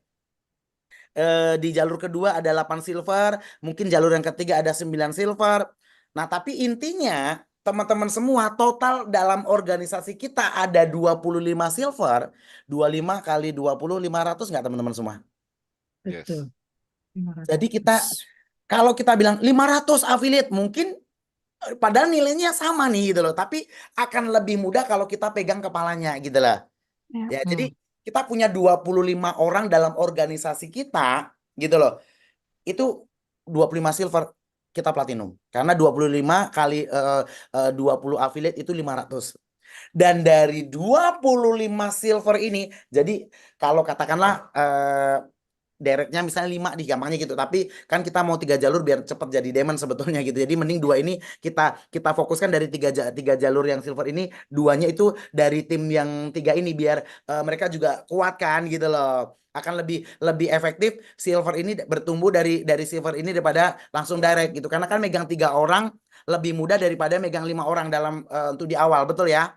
Di jalur kedua ada 8 silver, mungkin jalur yang ketiga ada 9 silver. Nah, tapi intinya teman-teman semua total dalam organisasi kita ada 25 silver. 25 kali 20, 500 nggak teman-teman semua? Yes. Betul. 500. Jadi kita kalau kita bilang 500 affiliate, mungkin padahal nilainya sama nih gitu loh, tapi akan lebih mudah kalau kita pegang kepalanya gitu loh. Ya, jadi kita punya 25 orang dalam organisasi kita gitu loh. Itu 25 silver kita platinum. Karena 25 kali 20 affiliate itu 500. Dan dari 25 silver ini, jadi kalau katakanlah directnya misalnya 5 di gampangnya gitu, tapi kan kita mau 3 jalur biar cepat jadi diamond sebetulnya gitu. Jadi mending 2 ini kita fokuskan dari 3 jalur yang silver ini, 2-nya itu dari tim yang 3 ini biar mereka juga kuat kan gitu loh. Akan lebih efektif silver ini bertumbuh dari silver ini daripada langsung direct gitu. Karena kan megang 3 orang lebih mudah daripada megang 5 orang dalam untuk di awal, betul ya?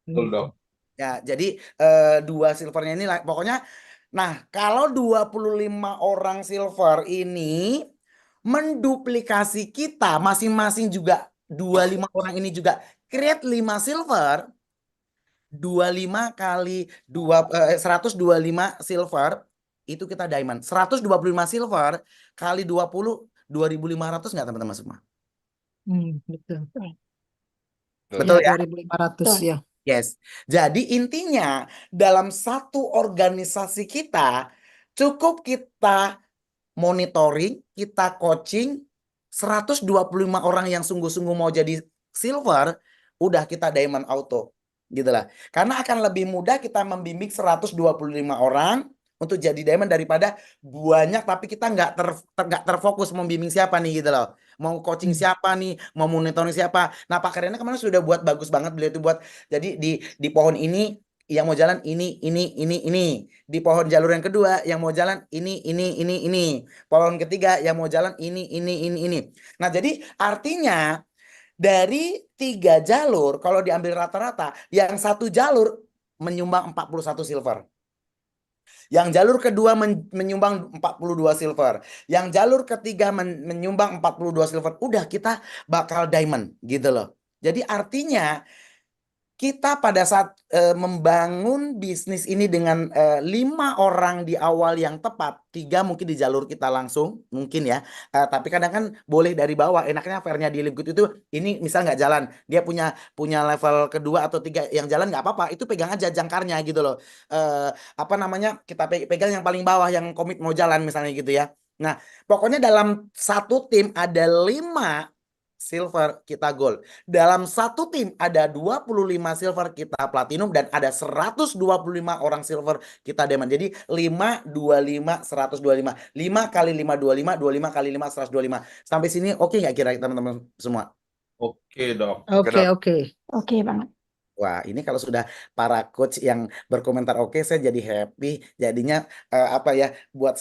Betul dong. Ya, jadi 2 silvernya ini pokoknya. Nah, kalau 25 orang silver ini menduplikasi kita masing-masing juga 25 orang ini juga create 5 silver, 25 kali 125 silver itu kita diamond. 125 silver kali 20, 2.500 nggak teman-teman semua? Betul. Betul ya? 2.500 ya. Yes. Jadi intinya dalam satu organisasi kita cukup kita monitoring, kita coaching 125 orang yang sungguh-sungguh mau jadi silver, udah kita diamond auto. Gitu lah. Karena akan lebih mudah kita membimbing 125 orang untuk jadi diamond daripada banyak tapi kita nggak terfokus membimbing siapa nih gitu loh. Mau coaching siapa nih, mau monitoring siapa. Nah, Pak Karyana kemarin sudah buat bagus banget, beliau itu buat. Jadi di pohon ini yang mau jalan ini. Di pohon jalur yang kedua yang mau jalan ini. Pohon ketiga yang mau jalan ini. Nah, jadi artinya dari 3 jalur kalau diambil rata-rata, yang satu jalur menyumbang 41 silver. Yang jalur kedua menyumbang 42 silver. Yang jalur ketiga menyumbang 42 silver. Udah, kita bakal diamond gitu loh. Jadi artinya kita pada saat membangun bisnis ini dengan 5 orang di awal yang tepat, 3 mungkin di jalur kita langsung, mungkin ya. Tapi kadang kan boleh dari bawah. Enaknya fairnya di Live Good itu, ini misal nggak jalan, dia punya level kedua atau 3 yang jalan nggak apa-apa, itu pegang aja jangkarnya gitu loh. Apa namanya? Kita pegang yang paling bawah yang komit mau jalan misalnya gitu ya. Nah, pokoknya dalam satu tim ada 5 silver, kita gold. Dalam satu tim ada 25 silver, kita platinum, dan ada 125 orang silver, kita diamond. Jadi 5, 25, 125. 5 kali 5, 25, 25 kali 5, 125. Sampai sini oke nggak kira teman-teman semua? Oke, Dok. Oke, oke. Oke banget. Wah, ini kalau sudah para coach yang berkomentar oke, saya jadi happy. Jadinya apa ya, buat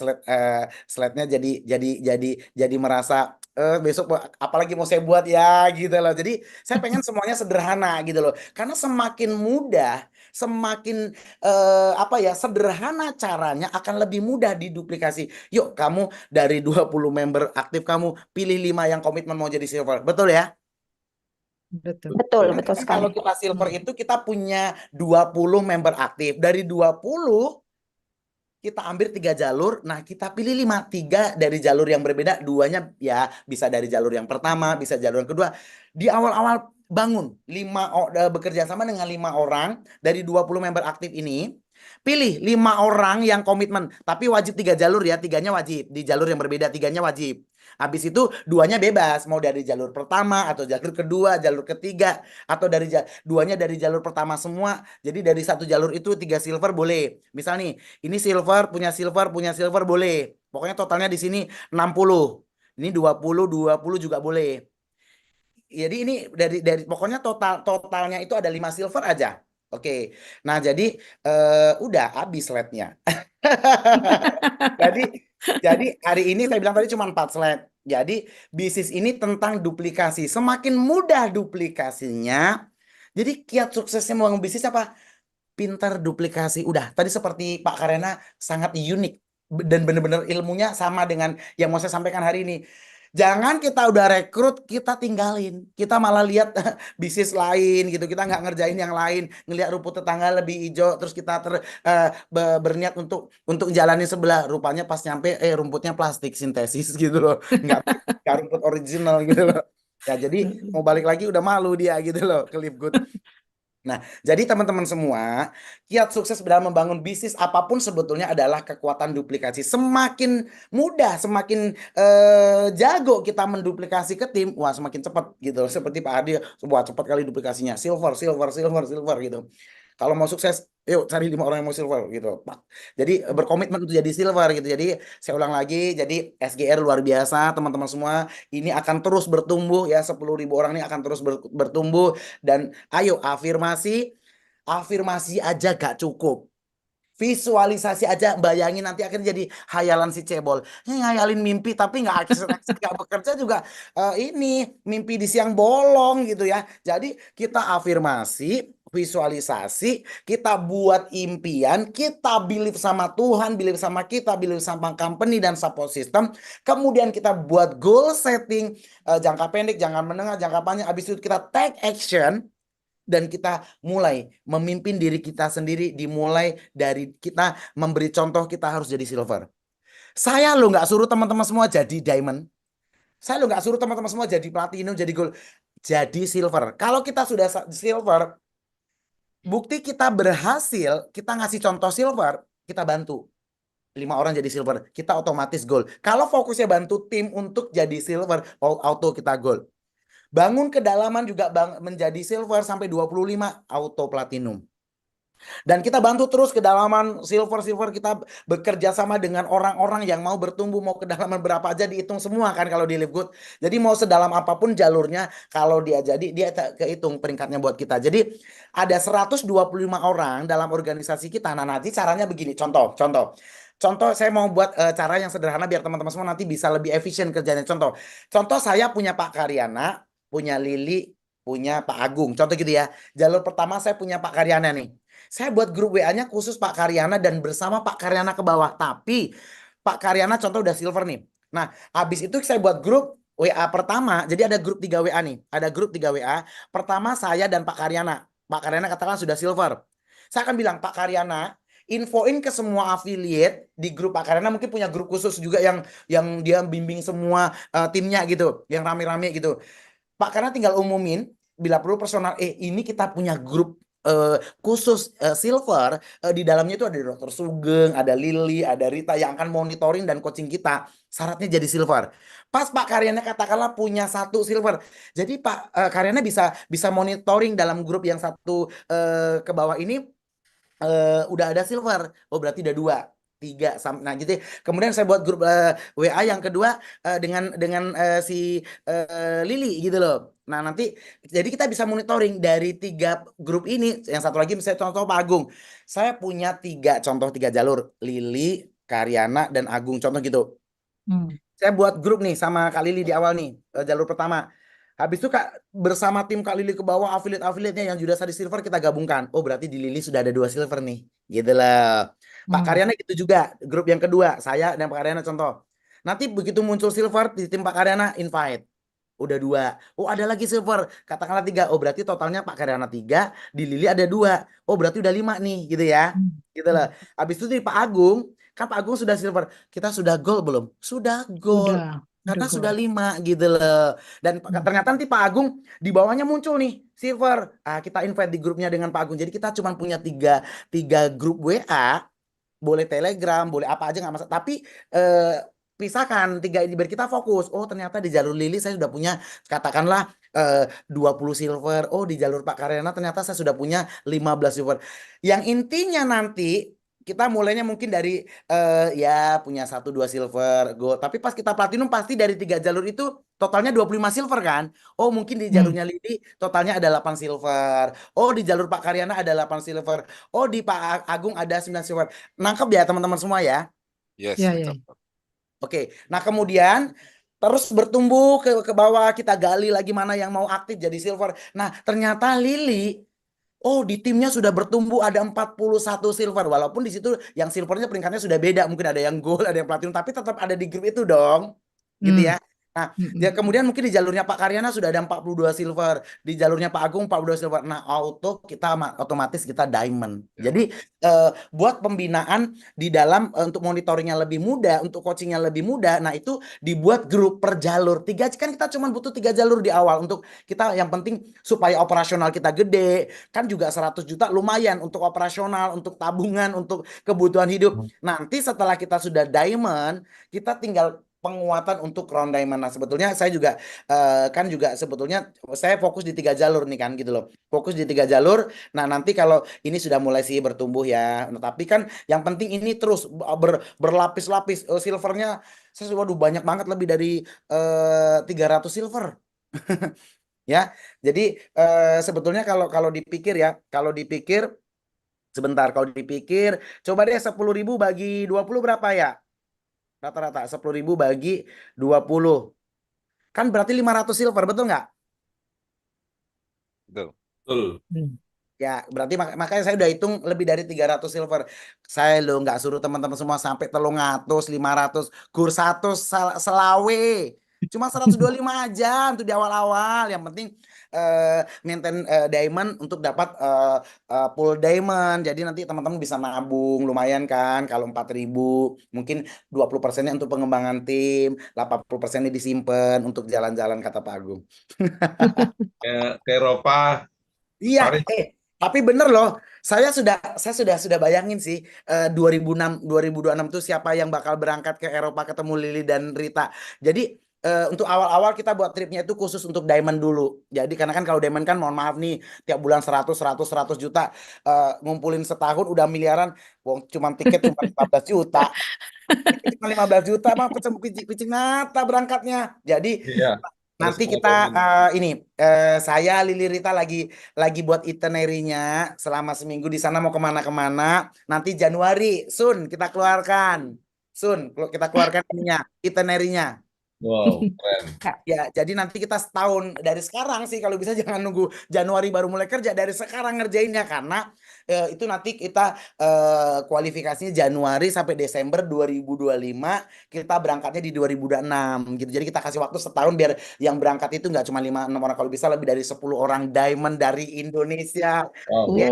slide-nya jadi merasa besok apalagi mau saya buat ya gitu loh. Jadi saya pengen semuanya sederhana gitu loh. Karena semakin mudah, semakin apa ya, sederhana caranya akan lebih mudah diduplikasi. Yuk, kamu dari 20 member aktif kamu pilih 5 yang komitmen mau jadi silver. Betul ya? Betul. Betul Nanti kan sekali. kalau kita silver itu kita punya 20 member aktif. Dari 20 kita ambil 3 jalur. Nah, kita pilih 5. 3 dari jalur yang berbeda. 2-nya ya bisa dari jalur yang pertama, bisa jalur yang kedua. Di awal-awal bangun bekerja sama dengan 5 orang dari 20 member aktif ini. Pilih 5 orang yang komitmen. Tapi wajib 3 jalur ya. 3-nya wajib. Di jalur yang berbeda 3-nya wajib. Habis itu 2-nya bebas, mau dari jalur pertama atau jalur kedua, jalur ketiga, atau dari 2-nya dari jalur pertama semua. Jadi dari satu jalur itu 3 silver boleh. Misal nih, ini silver, punya silver boleh. Pokoknya totalnya di sini 60. Ini 20 juga boleh. Jadi ini dari pokoknya totalnya itu ada 5 silver aja. Oke. Nah, jadi udah habis slide-nya. Jadi hari ini saya bilang tadi cuma 4 slide. Jadi bisnis ini tentang duplikasi. Semakin mudah duplikasinya, jadi kiat suksesnya membangun bisnis apa? Pintar duplikasi. Udah, tadi seperti Pak Karena sangat unik dan benar-benar ilmunya sama dengan yang mau saya sampaikan hari ini. Jangan kita udah rekrut, kita tinggalin. Kita malah lihat bisnis lain gitu. Kita nggak ngerjain yang lain. Ngelihat rumput tetangga lebih hijau. Terus kita berniat untuk jalanin sebelah. Rupanya pas nyampe, rumputnya plastik sintesis gitu loh. Nggak rumput original gitu loh. Ya, jadi mau balik lagi udah malu dia gitu loh ke Live Good. Nah, jadi teman-teman semua, kiat sukses dalam membangun bisnis apapun sebetulnya adalah kekuatan duplikasi. Semakin mudah, semakin jago kita menduplikasi ke tim, wah semakin cepat gitu. Seperti Pak Adi, wah cepat kali duplikasinya. Silver gitu. Kalau mau sukses, yuk cari 5 orang yang mau silver gitu, Pak. Jadi berkomitmen untuk jadi silver gitu. Jadi saya ulang lagi, jadi SGR luar biasa teman-teman semua. Ini akan terus bertumbuh ya, 10.000 orang ini akan terus bertumbuh. Dan ayo afirmasi aja gak cukup. Visualisasi aja, bayangin nanti akhirnya jadi hayalan si cebol. Ngayalin mimpi tapi nggak bekerja juga ini mimpi di siang bolong gitu ya. Jadi kita afirmasi, visualisasi, kita buat impian, kita believe sama Tuhan, believe sama kita, believe sama company dan support system. Kemudian kita buat goal setting jangka pendek, jangka menengah, jangka panjang. Habis itu kita take action. Dan kita mulai memimpin diri kita sendiri, dimulai dari kita memberi contoh, kita harus jadi silver. Saya lo nggak suruh teman-teman semua jadi diamond. Saya lo nggak suruh teman-teman semua jadi platinum, jadi gold. Jadi silver. Kalau kita sudah silver, bukti kita berhasil, kita ngasih contoh silver, kita bantu 5 orang jadi silver, kita otomatis gold. Kalau fokusnya bantu tim untuk jadi silver, auto kita gold. Bangun kedalaman juga menjadi silver sampai 25 auto platinum. Dan kita bantu terus kedalaman silver kita bekerja sama dengan orang-orang yang mau bertumbuh, mau kedalaman berapa aja dihitung semua kan kalau di Live Good. Jadi mau sedalam apapun jalurnya, kalau dia jadi dia kehitung peringkatnya buat kita. Jadi ada 125 orang dalam organisasi kita. Nah, nanti caranya begini, contoh. Contoh saya mau buat cara yang sederhana biar teman-teman semua nanti bisa lebih efisien kerjanya. Contoh saya punya Pak Karyana, punya Lili, punya Pak Agung. Contoh gitu ya. Jalur pertama saya punya Pak Karyana nih. Saya buat grup WA-nya khusus Pak Karyana dan bersama Pak Karyana ke bawah. Tapi Pak Karyana contoh udah silver nih. Nah, habis itu saya buat grup WA pertama. Jadi ada grup 3 WA nih. Ada grup 3 WA. Pertama saya dan Pak Karyana. Pak Karyana katakan sudah silver. Saya akan bilang, Pak Karyana, infoin ke semua affiliate di grup Pak Karyana, mungkin punya grup khusus juga yang dia bimbing semua timnya gitu, yang rame-rame gitu. Pak Karyana tinggal umumin bila perlu personal, ini kita punya grup khusus silver, di dalamnya itu ada Dr. Sugeng, ada Lili, ada Rita yang akan monitoring dan coaching kita. Syaratnya jadi silver. Pas Pak Karyana katakanlah punya 1 silver, jadi Pak Karyana bisa monitoring dalam grup yang 1 ke bawah ini udah ada silver. Oh berarti udah 2, 3. Nah gitu ya. Kemudian saya buat grup WA yang kedua dengan si Lili gitu loh. Nah nanti jadi kita bisa monitoring dari 3 grup ini. Yang satu lagi misalnya contoh Pak Agung. Saya punya 3 jalur, Lili, Karyana, dan Agung, contoh gitu. Saya buat grup nih sama Kak Lili di awal nih, jalur pertama. Habis itu bersama tim Kak Lili ke bawah, affiliate-affiliate-nya yang sudah di silver kita gabungkan. Oh berarti di Lili sudah ada 2 silver nih. Gitu lah. Pak Karyana gitu juga, grup yang kedua, saya dan Pak Karyana contoh. Nanti begitu muncul silver di tim Pak Karyana, invite. Udah 2. Oh ada lagi silver, katakanlah 3. Oh berarti totalnya Pak Karyana 3, di Lili ada 2. Oh berarti udah 5 nih, gitu ya. Gitu lah. Habis itu di Pak Agung, kan Pak Agung sudah silver. Kita sudah gold belum? Sudah gold. Karena sudah 5 gitu loh. Dan ternyata nanti Pak Agung di bawahnya muncul nih silver. Kita invite di grupnya dengan Pak Agung. Jadi kita cuma punya 3 grup WA. Boleh Telegram, boleh apa aja nggak masalah. Tapi pisahkan 3 ini biar kita fokus. Oh ternyata di jalur Lili saya sudah punya katakanlah 20 silver. Oh di jalur Pak Karyana ternyata saya sudah punya 15 silver. Yang intinya nanti kita mulainya mungkin dari ya punya 1-2 silver gold. Tapi pas kita platinum pasti dari 3 jalur itu totalnya 25 silver kan. Oh mungkin di jalurnya Lili totalnya ada 8 silver. Oh di jalur Pak Karyana ada 8 silver. Oh di Pak Agung ada 9 silver. Nangkep ya teman-teman semua ya. Yes, Ya, ya. betul. Oke, nah kemudian terus bertumbuh ke bawah, kita gali lagi mana yang mau aktif jadi silver. Nah ternyata Lili, oh di timnya sudah bertumbuh ada 41 silver. Walaupun di situ yang silvernya peringkatnya sudah beda. Mungkin ada yang gold, ada yang platinum. Tapi tetap ada di grup itu dong. Gitu ya. Nah ya kemudian mungkin di jalurnya Pak Karyana sudah ada 42 silver. Di jalurnya Pak Agung 42 silver. Nah otomatis kita diamond. Ya. Jadi buat pembinaan di dalam untuk monitoringnya lebih mudah, untuk coachingnya lebih mudah. Nah itu dibuat grup per jalur. 3 kan kita cuma butuh 3 jalur di awal. Untuk kita yang penting supaya operasional kita gede. Kan juga 100 juta lumayan untuk operasional, untuk tabungan, untuk kebutuhan hidup. Nanti setelah kita sudah diamond, kita tinggal penguatan untuk crown diamond. Nah sebetulnya saya juga kan juga sebetulnya saya fokus di 3 jalur nih kan gitu loh. Fokus di 3 jalur. Nah nanti kalau ini sudah mulai sih bertumbuh ya. Nah, tapi kan yang penting ini terus berlapis-lapis. Silvernya saya waduh banyak banget, lebih dari 300 silver. Ya, jadi sebetulnya kalau dipikir ya, sebentar, kalau dipikir, coba deh 10.000 bagi 20 berapa ya? Rata-rata 10.000 bagi 20. Kan berarti 500 silver, betul nggak? Betul. Betul. Ya, berarti makanya saya udah hitung lebih dari 300 silver. Saya lo nggak suruh teman-teman semua sampai 300, 500, gur 1 selawe. Cuma 125 aja untuk di awal-awal. Yang penting maintain diamond untuk dapat full diamond. Jadi nanti teman-teman bisa nabung lumayan kan. Kalau 4.000 mungkin 20%-nya untuk pengembangan tim, 80%-nya disimpan untuk jalan-jalan kata Pak Agung. Ke Eropa, Iya, Paris. tapi bener loh. Saya sudah bayangin sih 2026 tuh siapa yang bakal berangkat ke Eropa ketemu Lili dan Rita. Jadi untuk awal-awal kita buat tripnya itu khusus untuk diamond dulu. Jadi karena kan kalau diamond kan mohon maaf nih tiap bulan 100 juta, ngumpulin setahun udah miliaran, wong cuman tiket cuma 15 juta. Tiket cuma 15 juta mah picing mata berangkatnya. Jadi Iya, harus nanti kita ngomongin. saya Lili Rita lagi buat itinerary-nya selama seminggu di sana mau kemana-kemana. Nanti Januari kita keluarkan. Kita keluarkan ininya, itinerary-nya. Wow, keren. Ya, jadi nanti kita setahun dari sekarang sih kalau bisa jangan nunggu Januari baru mulai kerja, dari sekarang ngerjainnya karena itu nanti kita kualifikasinya Januari sampai Desember 2025, kita berangkatnya di 2026 gitu. Jadi kita kasih waktu setahun biar yang berangkat itu nggak cuma 5-6 orang, kalau bisa lebih dari 10 orang diamond dari Indonesia. Wow. Ya,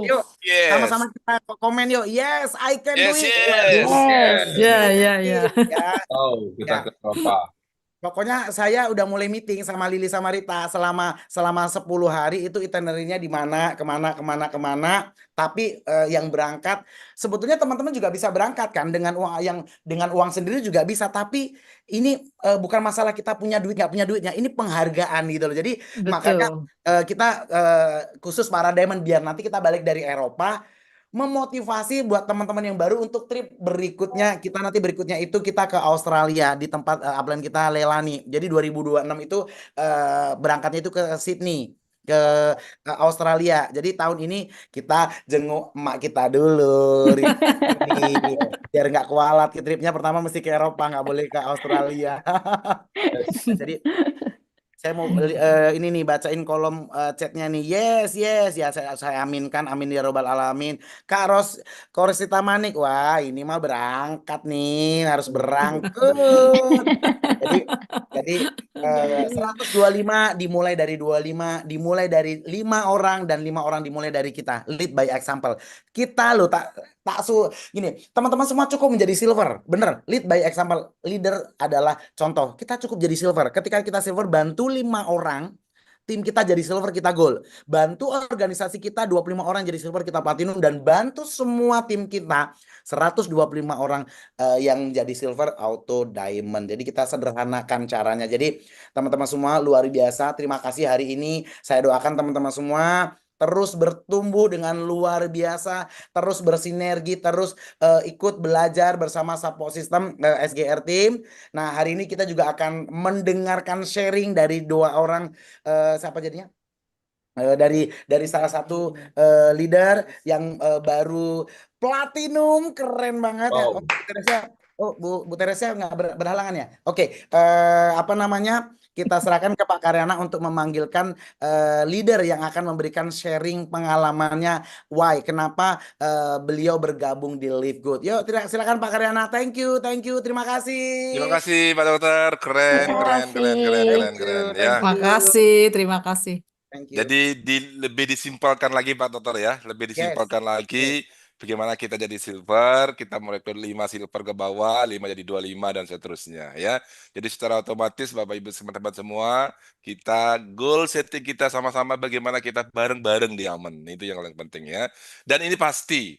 yuk Yes. sama-sama kita komen yuk. Yes, I can do Yes, it. yes. Yes. Ya, ya, ya. Ya. Oh, kita Ya. ke Eropa. Pokoknya saya udah mulai meeting sama Lili sama Rita selama 10 hari itu itinerary-nya di mana, kemana. Tapi yang berangkat sebetulnya teman-teman juga bisa berangkat kan dengan uang sendiri juga bisa. Tapi ini bukan masalah kita punya duit nggak punya duitnya, ini penghargaan gitu loh. Jadi makanya Betul. kita khusus para diamond biar nanti kita balik dari Eropa memotivasi buat teman-teman yang baru untuk trip berikutnya. Berikutnya itu kita ke Australia di tempat upline kita Leilani. Jadi 2026 itu berangkatnya itu ke Sydney, ke Australia. Jadi tahun ini kita jenguk emak kita dulu, Rita. Biar nggak kualat tripnya, pertama mesti ke Eropa, nggak boleh ke Australia. Jadi saya mau ini nih bacain kolom chatnya nih. Yes, ya saya aminkan, amin ya robbal alamin. Kak Korsita Manik, wah ini mah berangkat nih, harus berangkut. Jadi 125 dimulai dari 25, dimulai dari 5 orang, dan 5 orang dimulai dari kita. Lead by example. Kita loh gini, teman-teman semua cukup menjadi silver. Bener, lead by example. Leader adalah contoh. Kita cukup jadi silver. Ketika kita silver, bantu 5 orang, tim kita jadi silver, kita gold. Bantu organisasi kita 25 orang jadi silver, kita platinum. Dan bantu semua tim kita 125 orang yang jadi silver, auto diamond. Jadi kita sederhanakan caranya. Jadi teman-teman semua luar biasa. Terima kasih hari ini. Saya doakan teman-teman semua terus bertumbuh dengan luar biasa, terus bersinergi, terus ikut belajar bersama support system SGR Team. Nah, hari ini kita juga akan mendengarkan sharing dari 2 orang, siapa jadinya? Dari salah satu leader yang baru platinum, keren banget ya. Wow. Bu Teresia nggak berhalangan ya? Oke, apa namanya? Kita serahkan ke Pak Karyana untuk memanggilkan leader yang akan memberikan sharing pengalamannya. Why? Kenapa beliau bergabung di Live Good? Yuk, silakan Pak Karyana. Thank you, terima kasih. Terima kasih Pak Dokter. Keren. Ya. Terima kasih, terima kasih. Thank you. Jadi lebih disimpelkan lagi Pak Dokter ya, lebih disimpelkan Yes. lagi bagaimana kita jadi silver, kita merekrut 5 silver ke bawah, 5 jadi 25 dan seterusnya ya. Jadi secara otomatis Bapak Ibu teman-teman semua, kita goal setting kita sama-sama bagaimana kita bareng-bareng di Aman. Itu yang paling penting ya. Dan ini pasti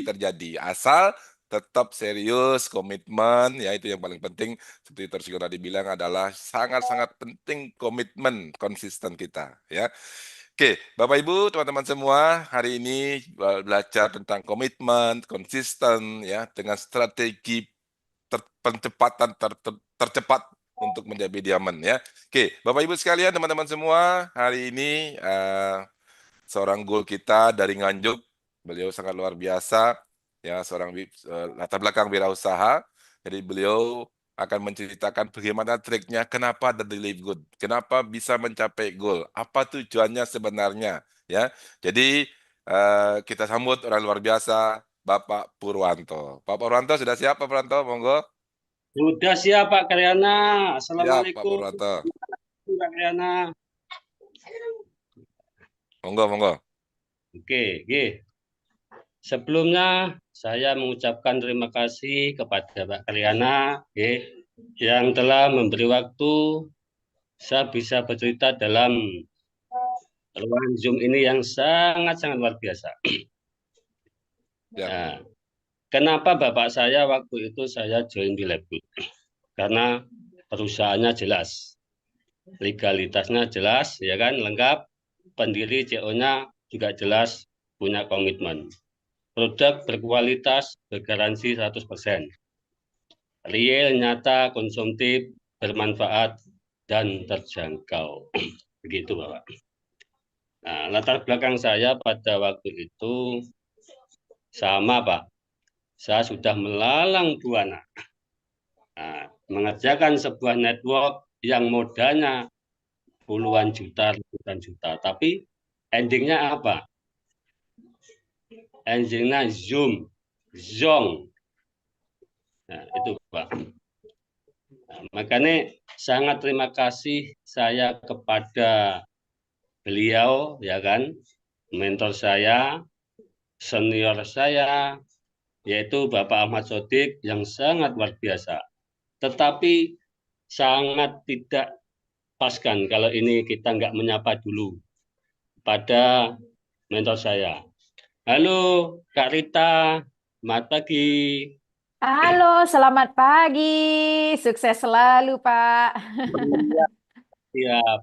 terjadi asal tetap serius, komitmen, ya itu yang paling penting. Seperti Tersigo tadi bilang adalah sangat-sangat penting komitmen konsisten kita, ya. Oke, Bapak Ibu, teman-teman semua, hari ini belajar tentang komitmen, konsisten, ya, dengan strategi percepatan tercepat untuk menjadi diamond, ya. Oke, Bapak Ibu sekalian, teman-teman semua, hari ini seorang goal kita dari Nganjuk, beliau sangat luar biasa. Ya, seorang latar belakang wirausaha. Jadi beliau akan menceritakan bagaimana triknya, kenapa dari Live Good, kenapa bisa mencapai goal, apa tujuannya sebenarnya, ya. Jadi kita sambut orang luar biasa, Bapak Purwanto. Pak Purwanto sudah siap, Pak Purwanto? Monggo. Sudah siap Pak Karyana. Siap, Pak Assalamualaikum Purwanto. Pak Karyana. Monggo. Oke. Sebelumnya saya mengucapkan terima kasih kepada Pak Karyana yang telah memberi waktu saya bisa bercerita dalam ruangan Zoom ini yang sangat-sangat luar biasa. Ya. Nah, kenapa Bapak saya waktu itu saya join di Live Good? Karena perusahaannya jelas, legalitasnya jelas, ya kan, lengkap, pendiri CO-nya juga jelas, punya komitmen. Produk berkualitas, bergaransi 100%. Real, nyata, konsumtif, bermanfaat, dan terjangkau. Begitu, Bapak. Nah, latar belakang saya pada waktu itu sama, Pak. Saya sudah melalang buana. Nah, mengerjakan sebuah network yang modalnya puluhan juta, ratusan juta. Tapi endingnya apa? Endingnya Zoom, Zong. Nah, itu, Pak. Nah, makanya sangat terima kasih saya kepada beliau, ya kan, mentor saya, senior saya, yaitu Bapak Ahmad Sodik yang sangat luar biasa. Tetapi sangat tidak paskan kalau ini kita nggak menyapa dulu pada mentor saya. Halo Kak Rita, selamat pagi. Halo, selamat pagi. Sukses selalu, Pak. Siap.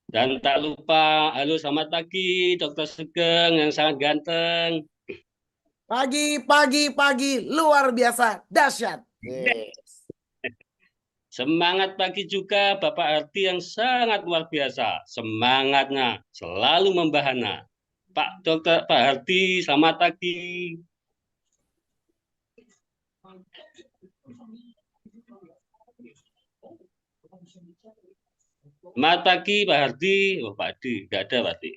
Dan tak lupa, halo selamat pagi Dr. Sugeng yang sangat ganteng. Pagi, luar biasa, dahsyat. Yes. Semangat pagi juga Bapak Hardi yang sangat luar biasa. Semangatnya selalu membahana. Pak Hardi, selamat pagi. Selamat pagi Pak Hardi. Oh Pak Hardi, nggak ada Pak Hardi.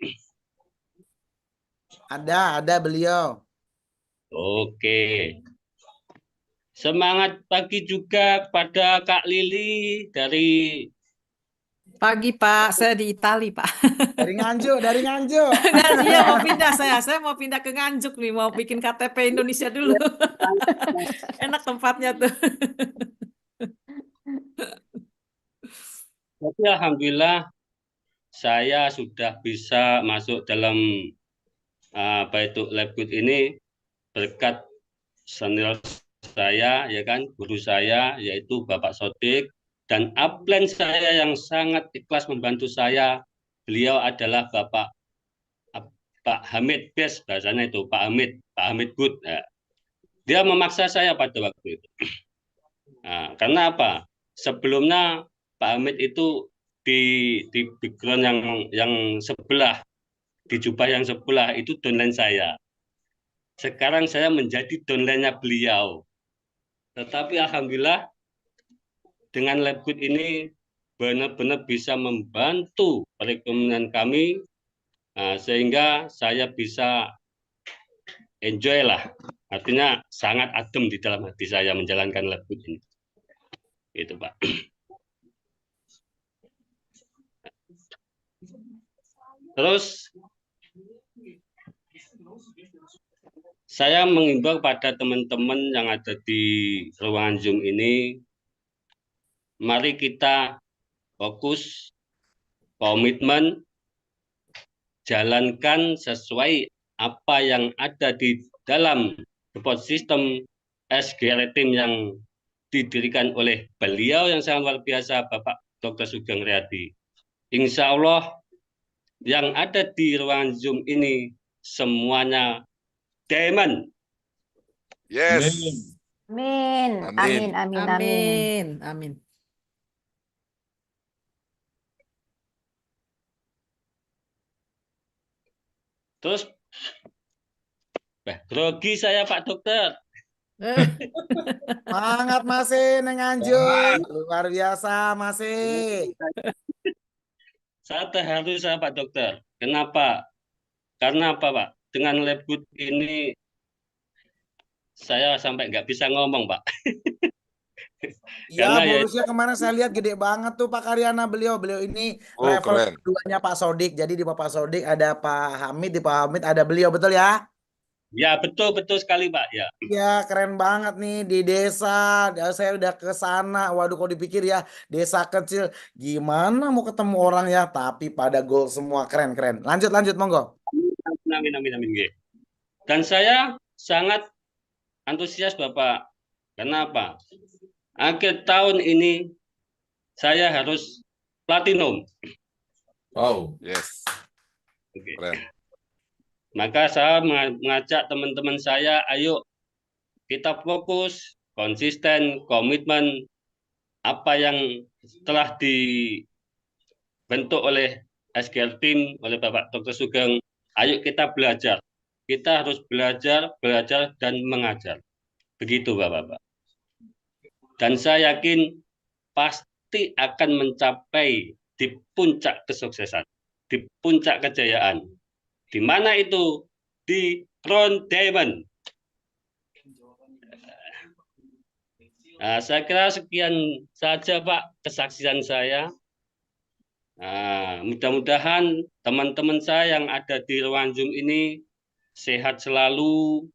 Ada beliau. Oke. Semangat pagi juga pada Kak Lili dari... Pagi Pak, saya di Itali Pak. Dari Nganjuk. Iya mau pindah saya mau pindah ke Nganjuk nih, mau bikin KTP Indonesia dulu. Enak tempatnya tuh. Tapi alhamdulillah saya sudah bisa masuk dalam Labgood ini berkat senior saya, ya kan, guru saya yaitu Bapak Sodik, dan upline saya yang sangat ikhlas membantu saya. Beliau adalah Pak Hamid Bes, bahasanya itu Pak Hamid Good. Ya. Dia memaksa saya pada waktu itu. Nah, karena apa? Sebelumnya Pak Hamid itu di background yang sebelah, di jubah yang sebelah itu downline saya. Sekarang saya menjadi downline-nya beliau. Tetapi alhamdulillah dengan Labgood ini benar-benar bisa membantu perekonomian kami, sehingga saya bisa enjoy lah. Artinya sangat adem di dalam hati saya menjalankan Labgood ini. Itu Pak. Terus saya mengimbau pada teman-teman yang ada di ruangan Zoom ini, mari kita fokus, komitmen, jalankan sesuai apa yang ada di dalam support system SGR Team yang didirikan oleh beliau yang sangat luar biasa, Bapak Dr. Sugeng Riyadi. Insya Allah yang ada di ruangan Zoom ini semuanya diamond. Yes. Amin. Amin. Amin. Terus, grogi saya Pak Dokter. Semangat masih Nganjuk. Luar biasa masih. Saya terharu saya Pak Dokter. Kenapa? Karena apa Pak? Dengan Labgood ini saya sampai nggak bisa ngomong Pak. Iya, Karena ya bonusnya kemarin saya lihat gede banget tuh Pak Karyana beliau ini Oh, level keren. keduanya Pak Sodik. Jadi di Pak Sodik ada Pak Hamid, di Pak Hamid ada beliau, betul ya? ya betul sekali Pak ya. Ya keren banget nih di desa. Saya udah ke sana. Waduh, kok dipikir ya desa kecil gimana mau ketemu orang ya, tapi pada goal semua, keren. Lanjut monggo. Amin. Dan saya sangat antusias Bapak. Kenapa? Akhir tahun ini saya harus platinum. Wow. Yes. Oke. Keren. Maka saya mengajak teman-teman saya, ayo kita fokus, konsisten, komitmen apa yang telah dibentuk oleh SGL Team, oleh Bapak Dr. Sugeng. Ayo kita belajar. Kita harus belajar, dan mengajar. Begitu Bapak-Bapak. Dan saya yakin pasti akan mencapai di puncak kesuksesan, di puncak kejayaan. Di mana itu? Di Crown Diamond. Nah, saya kira sekian saja Pak kesaksian saya. Nah, mudah-mudahan teman-teman saya yang ada di ruang Zoom ini sehat selalu,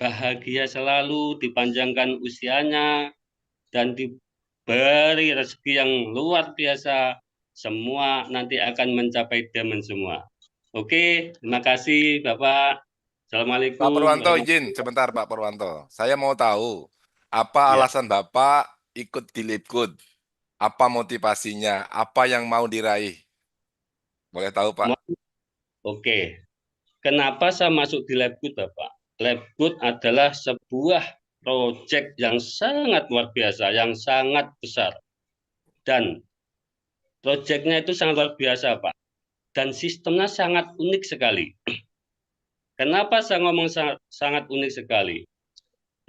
bahagia selalu, dipanjangkan usianya, dan diberi rezeki yang luar biasa. Semua nanti akan mencapai diamond semua. Oke, terima kasih Bapak. Assalamualaikum. Pak Purwanto izin sebentar Pak Purwanto. Saya mau tahu apa Ya. alasan Bapak ikut di Lipgood? Apa motivasinya? Apa yang mau diraih? Boleh tahu Pak? Oke. Kenapa saya masuk di Lipgood Bapak? Lipgood adalah sebuah proyek yang sangat luar biasa, yang sangat besar. Dan proyeknya itu sangat luar biasa Pak. Dan sistemnya sangat unik sekali. Kenapa saya ngomong sangat unik sekali?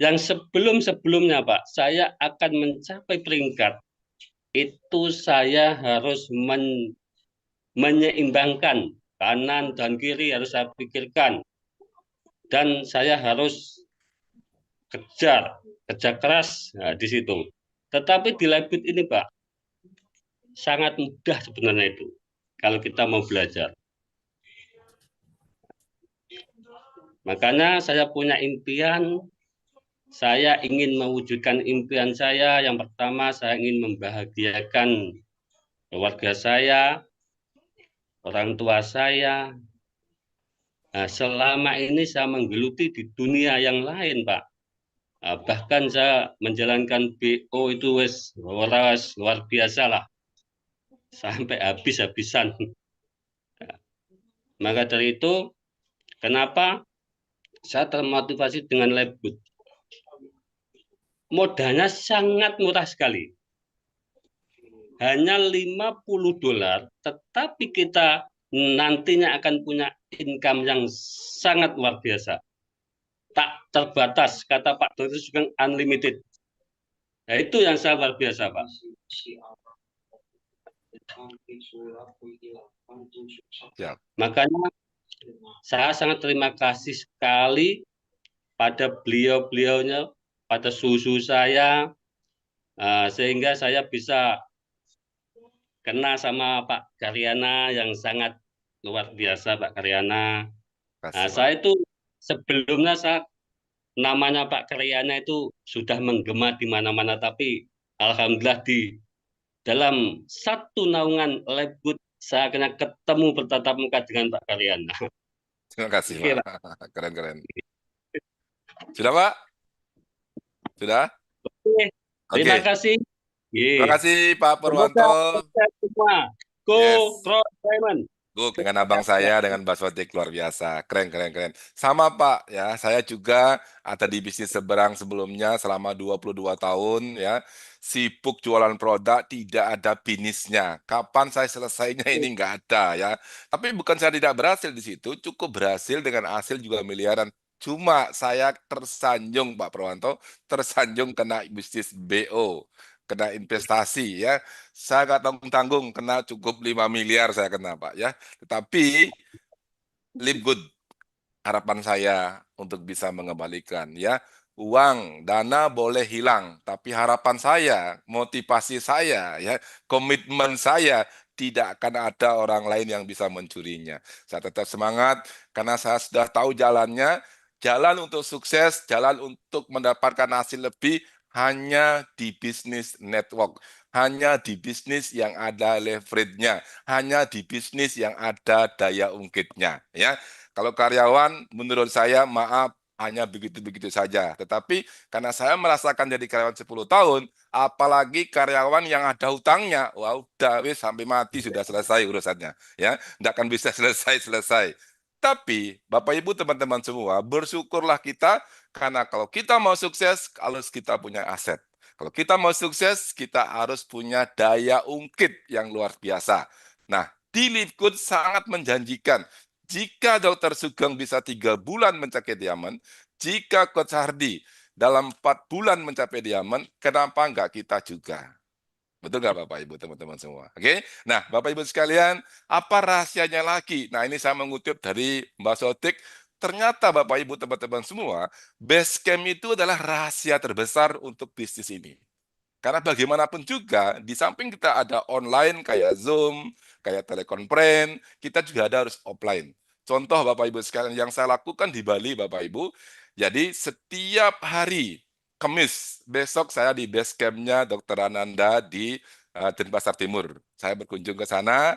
Yang sebelum-sebelumnya Pak, saya akan mencapai peringkat, itu saya harus menyeimbangkan kanan dan kiri, harus saya pikirkan. Dan saya harus kerja keras di situ. Tetapi di Lipgood ini Pak, sangat mudah sebenarnya itu, kalau kita mau belajar. Makanya saya punya impian, saya ingin mewujudkan impian saya. Yang pertama, saya ingin membahagiakan keluarga saya, orang tua saya. Nah, selama ini saya menggeluti di dunia yang lain, Pak. Nah, bahkan saya menjalankan BO itu luar biasa lah. Sampai habis-habisan. Nah, maka dari itu, kenapa saya termotivasi dengan Lipgood? Modalnya sangat murah sekali. Hanya $50, tetapi kita nantinya akan punya income yang sangat luar biasa. Tak terbatas, kata Pak Dr. Sugeng, unlimited. Nah, itu yang sangat luar biasa, Pak. Siap. Makanya saya sangat terima kasih sekali pada beliau-beliaunya, pada susu saya, sehingga saya bisa kena sama Pak Karyana yang sangat luar biasa, Pak Karyana. Nah, saya itu sebelumnya namanya Pak Karyana itu sudah menggema di mana-mana, tapi alhamdulillah di dalam satu naungan Lipgood saya kena ketemu bertatap muka dengan Pak Karyana. Terima kasih Oke, Pak. Keren-keren. Sudah Pak? Sudah? Oke. Terima Oke. kasih. Terima kasih Pak Purwanto. Semoga semua go Yes. Crown Diamond. Dengan abang saya, dengan Mbak Sotik, luar biasa. Keren, keren, keren. Sama Pak, ya. Saya juga ada di bisnis seberang sebelumnya selama 22 tahun, ya. Sibuk jualan produk, tidak ada bisnisnya. Kapan saya selesainya ini nggak ada, ya. Tapi bukan saya tidak berhasil di situ, cukup berhasil dengan hasil juga miliaran. Cuma saya tersanjung, Pak Purwanto, tersanjung kena bisnis BO. Kena investasi ya, saya nggak tanggung-tanggung kena cukup 5 miliar saya kena Pak ya. Tetapi Lipgood harapan saya untuk bisa mengembalikan ya, uang dana boleh hilang, tapi harapan saya, motivasi saya ya, komitmen saya tidak akan ada orang lain yang bisa mencurinya. Saya tetap semangat karena saya sudah tahu jalannya, jalan untuk sukses, jalan untuk mendapatkan hasil lebih hanya di bisnis network, hanya di bisnis yang ada leverage-nya, hanya di bisnis yang ada daya ungkitnya ya. Kalau karyawan menurut saya maaf hanya begitu-begitu saja. Tetapi karena saya merasakan jadi karyawan 10 tahun, apalagi karyawan yang ada hutangnya, wah udah wis sampai mati sudah selesai urusannya, ya, nggak akan bisa selesai. Tapi Bapak Ibu teman-teman semua, bersyukurlah kita karena kalau kita mau sukses, harus kita punya aset. Kalau kita mau sukses, kita harus punya daya ungkit yang luar biasa. Nah, di Lipkut sangat menjanjikan. Jika Dr. Sugeng bisa 3 bulan mencapai diamond, jika Coach Hardy dalam 4 bulan mencapai diamond, kenapa enggak kita juga? Betul nggak Bapak Ibu teman-teman semua? Oke? Nah, Bapak Ibu sekalian, apa rahasianya lagi? Nah, ini saya mengutip dari Mbak Sotik. Ternyata Bapak Ibu teman-teman semua, Basecamp itu adalah rahasia terbesar untuk bisnis ini. Karena bagaimanapun juga, di samping kita ada online kayak Zoom, kayak telekonferensi, kita juga ada harus offline. Contoh Bapak Ibu sekalian yang saya lakukan di Bali Bapak Ibu, jadi setiap hari Kamis, besok saya di base camp-nya Dr. Ananda di Denpasar Timur. Saya berkunjung ke sana,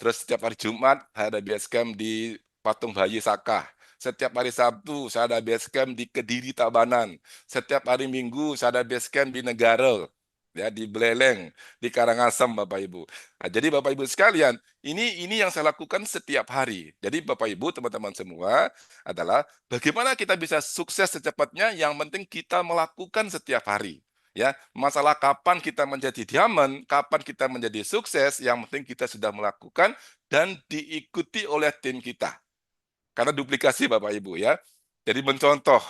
terus setiap hari Jumat saya ada base camp di Patung Bayi Sakah. Setiap hari Sabtu saya ada base camp di Kediri Tabanan. Setiap hari Minggu saya ada base camp di Negara, ya di Beleleng, di Karangasem Bapak Ibu. Nah, jadi Bapak Ibu sekalian, ini yang saya lakukan setiap hari. Jadi Bapak Ibu teman-teman semua adalah bagaimana kita bisa sukses secepatnya. Yang penting kita melakukan setiap hari. Ya, masalah kapan kita menjadi diamond, kapan kita menjadi sukses, yang penting kita sudah melakukan dan diikuti oleh tim kita. Karena duplikasi Bapak Ibu ya. Jadi mencontoh.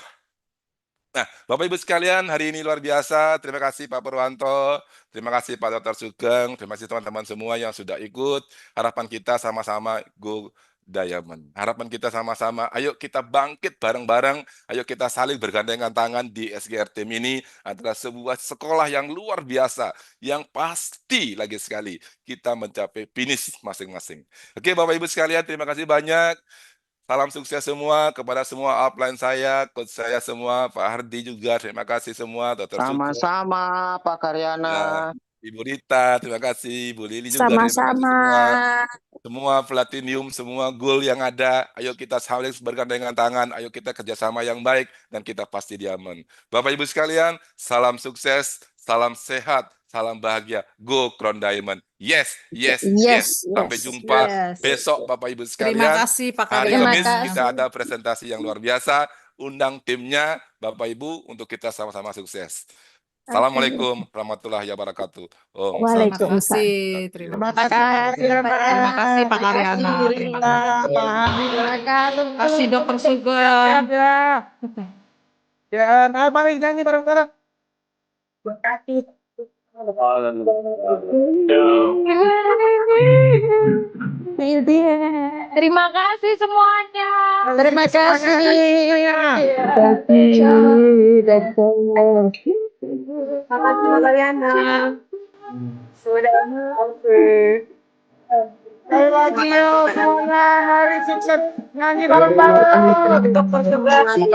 Nah, Bapak Ibu sekalian, hari ini luar biasa. Terima kasih Pak Purwanto, terima kasih Pak Dr. Sugeng, terima kasih teman-teman semua yang sudah ikut. Harapan kita sama-sama go diamond. Harapan kita sama-sama, ayo kita bangkit bareng-bareng, ayo kita saling bergandengan tangan di SGR Team ini adalah sebuah sekolah yang luar biasa, yang pasti lagi sekali kita mencapai finish masing-masing. Oke Bapak Ibu sekalian, terima kasih banyak. Salam sukses semua kepada semua upline saya, coach saya semua, Pak Hardy juga, terima kasih semua, Dr. Sugeng, Sama-sama Pak Karyana. ya, Ibu Rita, terima kasih, Bu Lili juga, terima kasih Sama-sama. semua platinum, semua gold yang ada. Ayo kita saling bergandengan tangan, ayo kita kerjasama yang baik, dan kita pasti diamond. Bapak Ibu sekalian, salam sukses, salam sehat, salam bahagia, go Crown Diamond. Yes, yes, yes. Yes, Sampai yes. jumpa Yes. besok Bapak Ibu Terima sekalian. kasih Pak Hari Terima Kamis Karyana. kita kasih. ada presentasi yang luar biasa. Undang timnya Bapak Ibu untuk kita sama-sama sukses. Assalamualaikum warahmatullahi wabarakatuh. Om Terima Waalaikumsalam. kasih. Terima Terima kasih, Terima kasih Pak Karyana. Terima kasih Dr. Sugeng. Ya, mari nyanyi bareng-bareng. Terima kasih semuanya. Terima kasih. Sudah hampir. Sekali lagi yuk semuanya, hari sukses nyanyi bareng-bareng. Terima kasih.